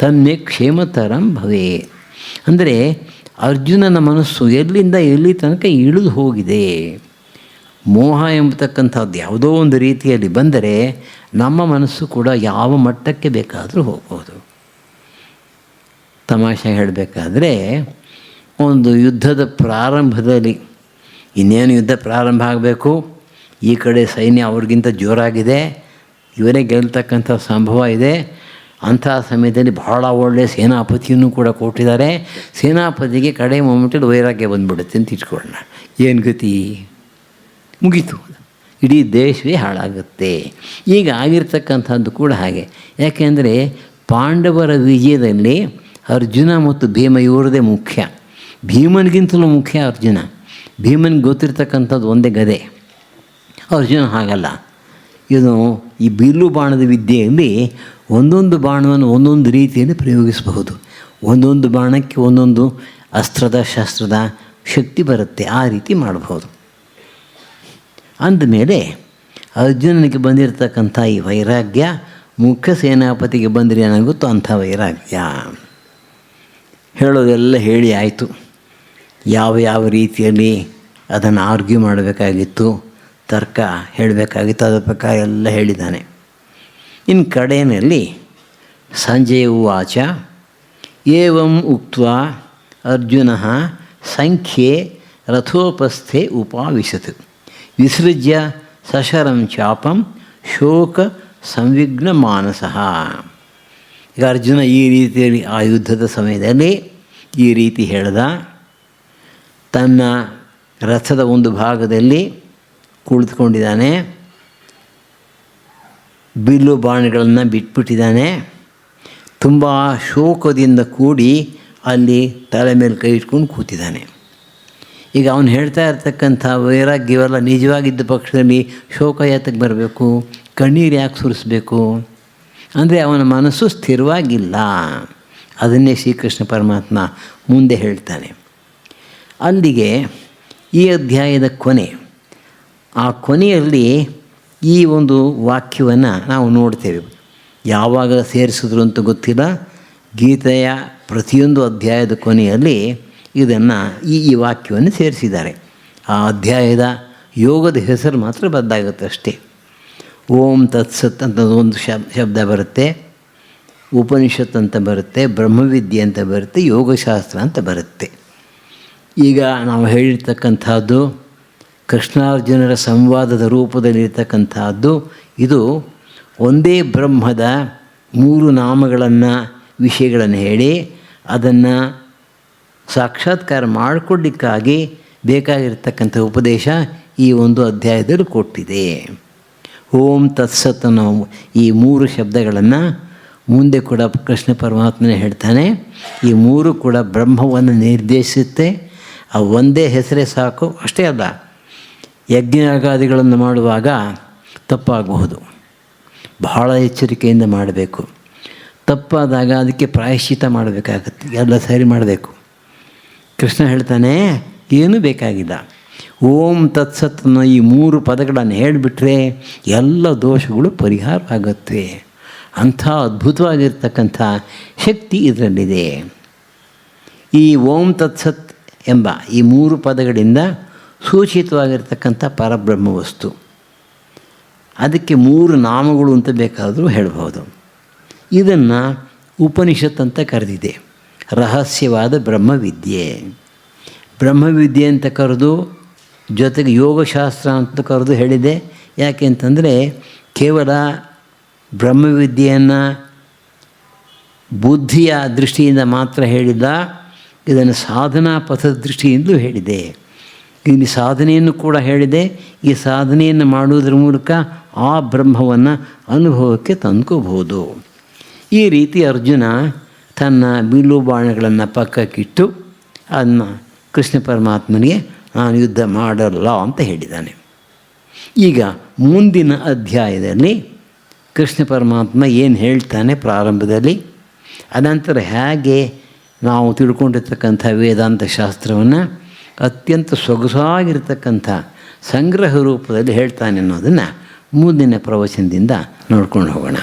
ತನ್ಮೇ ಕ್ಷೇಮತರಂ ಭವೇ. ಅಂದರೆ ಅರ್ಜುನನ ಮನಸ್ಸು ಎಲ್ಲಿಂದ ಎಲ್ಲಿ ತನಕ ಇಳಿದು ಹೋಗಿದೆ. ಮೋಹ ಎಂಬತಕ್ಕಂಥದ್ದು ಯಾವುದೋ ಒಂದು ರೀತಿಯಲ್ಲಿ ಬಂದರೆ ನಮ್ಮ ಮನಸ್ಸು ಕೂಡ ಯಾವ ಮಟ್ಟಕ್ಕೆ ಬೇಕಾದರೂ ಹೋಗ್ಬೋದು. ತಮಾಷೆ ಹೇಳಬೇಕಾದ್ರೆ, ಒಂದು ಯುದ್ಧದ ಪ್ರಾರಂಭದಲ್ಲಿ ಇನ್ನೇನು ಯುದ್ಧ ಪ್ರಾರಂಭ ಆಗಬೇಕು, ಈ ಕಡೆ ಸೈನ್ಯ ಅವ್ರಿಗಿಂತ ಜೋರಾಗಿದೆ, ಇವರೇ ಗೆಲ್ತಕ್ಕಂಥ ಸಂಭವ ಇದೆ. ಅಂಥ ಸಮಯದಲ್ಲಿ ಬಹಳ ಒಳ್ಳೆಯ ಸೇನಾಪತಿಯನ್ನು ಕೂಡ ಕೊಟ್ಟಿದ್ದಾರೆ. ಸೇನಾಪತಿಗೆ ಕಡೆ ಮೊಮೆಂಟಲ್ಲಿ ವೈರಾಗ್ಯ ಬಂದುಬಿಡುತ್ತೆ ಅಂತ ಇಟ್ಕೊಳ್ಳೋಣ, ಏನು ಗತಿ, ಮುಗೀತು, ಇಡೀ ದೇಶವೇ ಹಾಳಾಗುತ್ತೆ. ಈಗ ಆಗಿರ್ತಕ್ಕಂಥದ್ದು ಕೂಡ ಹಾಗೆ. ಯಾಕೆಂದರೆ ಪಾಂಡವರ ವಿಜಯದಲ್ಲಿ ಅರ್ಜುನ ಮತ್ತು ಭೀಮ ಇವರದೇ ಮುಖ್ಯ. ಭೀಮನಿಗಿಂತಲೂ ಮುಖ್ಯ ಅರ್ಜುನ. ಭೀಮನಿಗೆ ಗೊತ್ತಿರ್ತಕ್ಕಂಥದ್ದು ಒಂದೇ ಗದೆ, ಅರ್ಜುನ ಹಾಗಲ್ಲ. ಇದು ಈ ಬಿಲ್ಲು ಬಾಣದ ವಿದ್ಯೆಯಲ್ಲಿ ಒಂದೊಂದು ಬಾಣವನ್ನು ಒಂದೊಂದು ರೀತಿಯಲ್ಲಿ ಪ್ರಯೋಗಿಸಬಹುದು. ಒಂದೊಂದು ಬಾಣಕ್ಕೆ ಒಂದೊಂದು ಅಸ್ತ್ರದ ಶಸ್ತ್ರದ ಶಕ್ತಿ ಬರುತ್ತೆ, ಆ ರೀತಿ ಮಾಡಬಹುದು. ಅಂದಮೇಲೆ ಅರ್ಜುನನಿಗೆ ಬಂದಿರತಕ್ಕಂಥ ಈ ವೈರಾಗ್ಯ ಮುಖ್ಯ ಸೇನಾಪತಿಗೆ ಬಂದರೆ ಏನಾಗುತ್ತೋ ಅಂಥ ವೈರಾಗ್ಯ. ಹೇಳೋದೆಲ್ಲ ಹೇಳಿ ಆಯಿತು. ಯಾವ ಯಾವ ರೀತಿಯಲ್ಲಿ ಅದನ್ನು ಆರ್ಗ್ಯೂ ಮಾಡಬೇಕಾಗಿತ್ತು, ತರ್ಕ ಹೇಳಬೇಕಾಗಿತ್ತು, ಅದರ ಪ್ರಕಾರ ಎಲ್ಲ ಹೇಳಿದ್ದಾನೆ. ಇನ್ನು ಕಡೆಯಲ್ಲಿ ಸಂಜಯ ಉವಾಚ ಏವಂ ಉಕ್ತ್ವಾ ಅರ್ಜುನಃ ಸಂಖ್ಯೆ ರಥೋಪಸ್ಥೆ ಉಪಾವಿಶತ್ ವಿಸೃಜ್ಯ ಸಶರಂ ಚಾಪಂ ಶೋಕ ಸಂವಿಘ್ನ ಮಾನಸಃ. ಈಗ ಅರ್ಜುನ ಈ ರೀತಿಯಲ್ಲಿ ಆ ಯುದ್ಧದ ಸಮಯದಲ್ಲಿ ಈ ರೀತಿ ಹೇಳ್ದ. ತನ್ನ ರಥದ ಒಂದು ಭಾಗದಲ್ಲಿ ಕುಳಿತುಕೊಂಡಿದ್ದಾನೆ, ಬಿಲ್ಲು ಬಾಣಗಳನ್ನು ಬಿಟ್ಬಿಟ್ಟಿದ್ದಾನೆ. ತುಂಬ ಶೋಕದಿಂದ ಕೂಡಿ ಅಲ್ಲಿ ತಲೆ ಮೇಲೆ ಕೈ ಇಟ್ಕೊಂಡು ಕೂತಿದ್ದಾನೆ. ಈಗ ಅವನು ಹೇಳ್ತಾ ಇರ್ತಕ್ಕಂಥ ವೈರಾಗ್ಯವೆಲ್ಲ ನಿಜವಾಗಿದ್ದ ಪಕ್ಷದಲ್ಲಿ ಶೋಕ ಯಾತಕ್ಕೆ ಬರಬೇಕು, ಕಣ್ಣೀರು ಯಾಕೆ ಸುರಿಸ್ಬೇಕು? ಅಂದರೆ ಅವನ ಮನಸ್ಸು ಸ್ಥಿರವಾಗಿಲ್ಲ. ಅದನ್ನೇ ಶ್ರೀಕೃಷ್ಣ ಪರಮಾತ್ಮ ಮುಂದೆ ಹೇಳ್ತಾನೆ. ಅಲ್ಲಿಗೆ ಈ ಅಧ್ಯಾಯದ ಕೊನೆ. ಆ ಕೊನೆಯಲ್ಲಿ ಈ ಒಂದು ವಾಕ್ಯವನ್ನು ನಾವು ನೋಡ್ತೇವೆ. ಯಾವಾಗ ಸೇರಿಸಿದ್ರು ಅಂತ ಗೊತ್ತಿಲ್ಲ. ಗೀತೆಯ ಪ್ರತಿಯೊಂದು ಅಧ್ಯಾಯದ ಕೊನೆಯಲ್ಲಿ ಇದನ್ನು ಈ ವಾಕ್ಯವನ್ನು ಸೇರಿಸಿದ್ದಾರೆ. ಆ ಅಧ್ಯಾಯದ ಯೋಗದ ಹೆಸರು ಮಾತ್ರ ಬದಲಾಗುತ್ತೆ ಅಷ್ಟೇ. ಓಂ ತತ್ಸತ್ ಅಂತ ಒಂದು ಶಬ್ದ ಬರುತ್ತೆ, ಉಪನಿಷತ್ ಅಂತ ಬರುತ್ತೆ, ಬ್ರಹ್ಮವಿದ್ಯೆ ಅಂತ ಬರುತ್ತೆ, ಯೋಗಶಾಸ್ತ್ರ ಅಂತ ಬರುತ್ತೆ. ಈಗ ನಾವು ಹೇಳಿರ್ತಕ್ಕಂಥದ್ದು ಕೃಷ್ಣಾರ್ಜುನರ ಸಂವಾದದ ರೂಪದಲ್ಲಿರ್ತಕ್ಕಂಥದ್ದು. ಇದು ಒಂದೇ ಬ್ರಹ್ಮದ 3 ನಾಮಗಳನ್ನು ವಿಷಯಗಳನ್ನು ಹೇಳಿ ಅದನ್ನು ಸಾಕ್ಷಾತ್ಕಾರ ಮಾಡಿಕೊಡ್ಲಿಕ್ಕಾಗಿ ಬೇಕಾಗಿರ್ತಕ್ಕಂಥ ಉಪದೇಶ ಈ ಒಂದು ಅಧ್ಯಾಯದಲ್ಲಿ ಕೊಟ್ಟಿದೆ. ಓಂ ತತ್ಸತ್ ಅನ್ನೋ ಈ 3 ಶಬ್ದಗಳನ್ನು ಮುಂದೆ ಕೂಡ ಕೃಷ್ಣ ಪರಮಾತ್ಮನೇ ಹೇಳ್ತಾನೆ. ಈ 3 ಕೂಡ ಬ್ರಹ್ಮವನ್ನು ನಿರ್ದೇಶಿಸುತ್ತೆ. ಆ ಒಂದೇ ಹೆಸರೇ ಸಾಕು. ಅಷ್ಟೇ ಅಲ್ಲ, ಯಜ್ಞಯಾಗಾದಿಗಳನ್ನು ಮಾಡುವಾಗ ತಪ್ಪಾಗಬಹುದು, ಬಹಳ ಎಚ್ಚರಿಕೆಯಿಂದ ಮಾಡಬೇಕು. ತಪ್ಪಾದಾಗ ಅದಕ್ಕೆ ಪ್ರಾಯಶ್ಚಿತ್ತ ಮಾಡಬೇಕಾಗತ್ತೆ, ಎಲ್ಲ ಸರಿ ಮಾಡಬೇಕು. ಕೃಷ್ಣ ಹೇಳ್ತಾನೆ ಏನೂ ಬೇಕಾಗಿಲ್ಲ, ಓಂ ತತ್ಸತ್ ಅನ್ನೋ ಈ 3 ಪದಗಳನ್ನು ಹೇಳಿಬಿಟ್ರೆ ಎಲ್ಲ ದೋಷಗಳು ಪರಿಹಾರ ಆಗುತ್ತೆ. ಅಂಥ ಅದ್ಭುತವಾಗಿರ್ತಕ್ಕಂಥ ಶಕ್ತಿ ಇದರಲ್ಲಿದೆ. ಈ ಓಂ ತತ್ಸತ್ ಎಂಬ ಈ 3 ಪದಗಳಿಂದ ಸೂಚಿತವಾಗಿರ್ತಕ್ಕಂಥ ಪರಬ್ರಹ್ಮ ವಸ್ತು, ಅದಕ್ಕೆ 3 ನಾಮಗಳು ಅಂತ ಬೇಕಾದರೂ ಹೇಳ್ಬೋದು. ಇದನ್ನು ಉಪನಿಷತ್ ಅಂತ ಕರೆದಿದೆ. ರಹಸ್ಯವಾದ ಬ್ರಹ್ಮವಿದ್ಯೆ, ಬ್ರಹ್ಮವಿದ್ಯೆ ಅಂತ ಕರೆದು, ಜೊತೆಗೆ ಯೋಗಶಾಸ್ತ್ರ ಅಂತ ಕರೆದು ಹೇಳಿದೆ. ಯಾಕೆ ಅಂತಂದರೆ ಕೇವಲ ಬ್ರಹ್ಮವಿದ್ಯೆಯನ್ನು ಬುದ್ಧಿಯ ದೃಷ್ಟಿಯಿಂದ ಮಾತ್ರ ಹೇಳಿಲ್ಲ, ಇದನ್ನು ಸಾಧನಾ ಪಥದ ದೃಷ್ಟಿಯಿಂದಲೂ ಹೇಳಿದೆ. ಇಲ್ಲಿ ಸಾಧನೆಯನ್ನು ಕೂಡ ಹೇಳಿದೆ. ಈ ಸಾಧನೆಯನ್ನು ಮಾಡುವುದರ ಮೂಲಕ ಆ ಬ್ರಹ್ಮವನ್ನು ಅನುಭವಕ್ಕೆ ತಂದ್ಕೋಬಹುದು. ಈ ರೀತಿ ಅರ್ಜುನ ತನ್ನ ಬಿಲ್ಲು ಬಾಣಗಳನ್ನು ಪಕ್ಕಕ್ಕಿಟ್ಟು ಅದನ್ನು ಕೃಷ್ಣ ಪರಮಾತ್ಮನಿಗೆ ನಾನು ಯುದ್ಧ ಮಾಡಲ್ಲ ಅಂತ ಹೇಳಿದ್ದಾನೆ. ಈಗ ಮುಂದಿನ ಅಧ್ಯಾಯದಲ್ಲಿ ಕೃಷ್ಣ ಪರಮಾತ್ಮ ಏನು ಹೇಳ್ತಾನೆ ಪ್ರಾರಂಭದಲ್ಲಿ, ಅನಂತರ ಹೇಗೆ ನಾವು ತಿಳ್ಕೊಂಡಿರ್ತಕ್ಕಂಥ ವೇದಾಂತ ಶಾಸ್ತ್ರವನ್ನು ಅತ್ಯಂತ ಸೊಗಸಾಗಿರ್ತಕ್ಕಂಥ ಸಂಗ್ರಹ ರೂಪದಲ್ಲಿ ಹೇಳ್ತಾನೆ ಅನ್ನೋದನ್ನು ಮುಂದಿನ ಪ್ರವಚನದಿಂದ ನೋಡ್ಕೊಂಡು ಹೋಗೋಣ.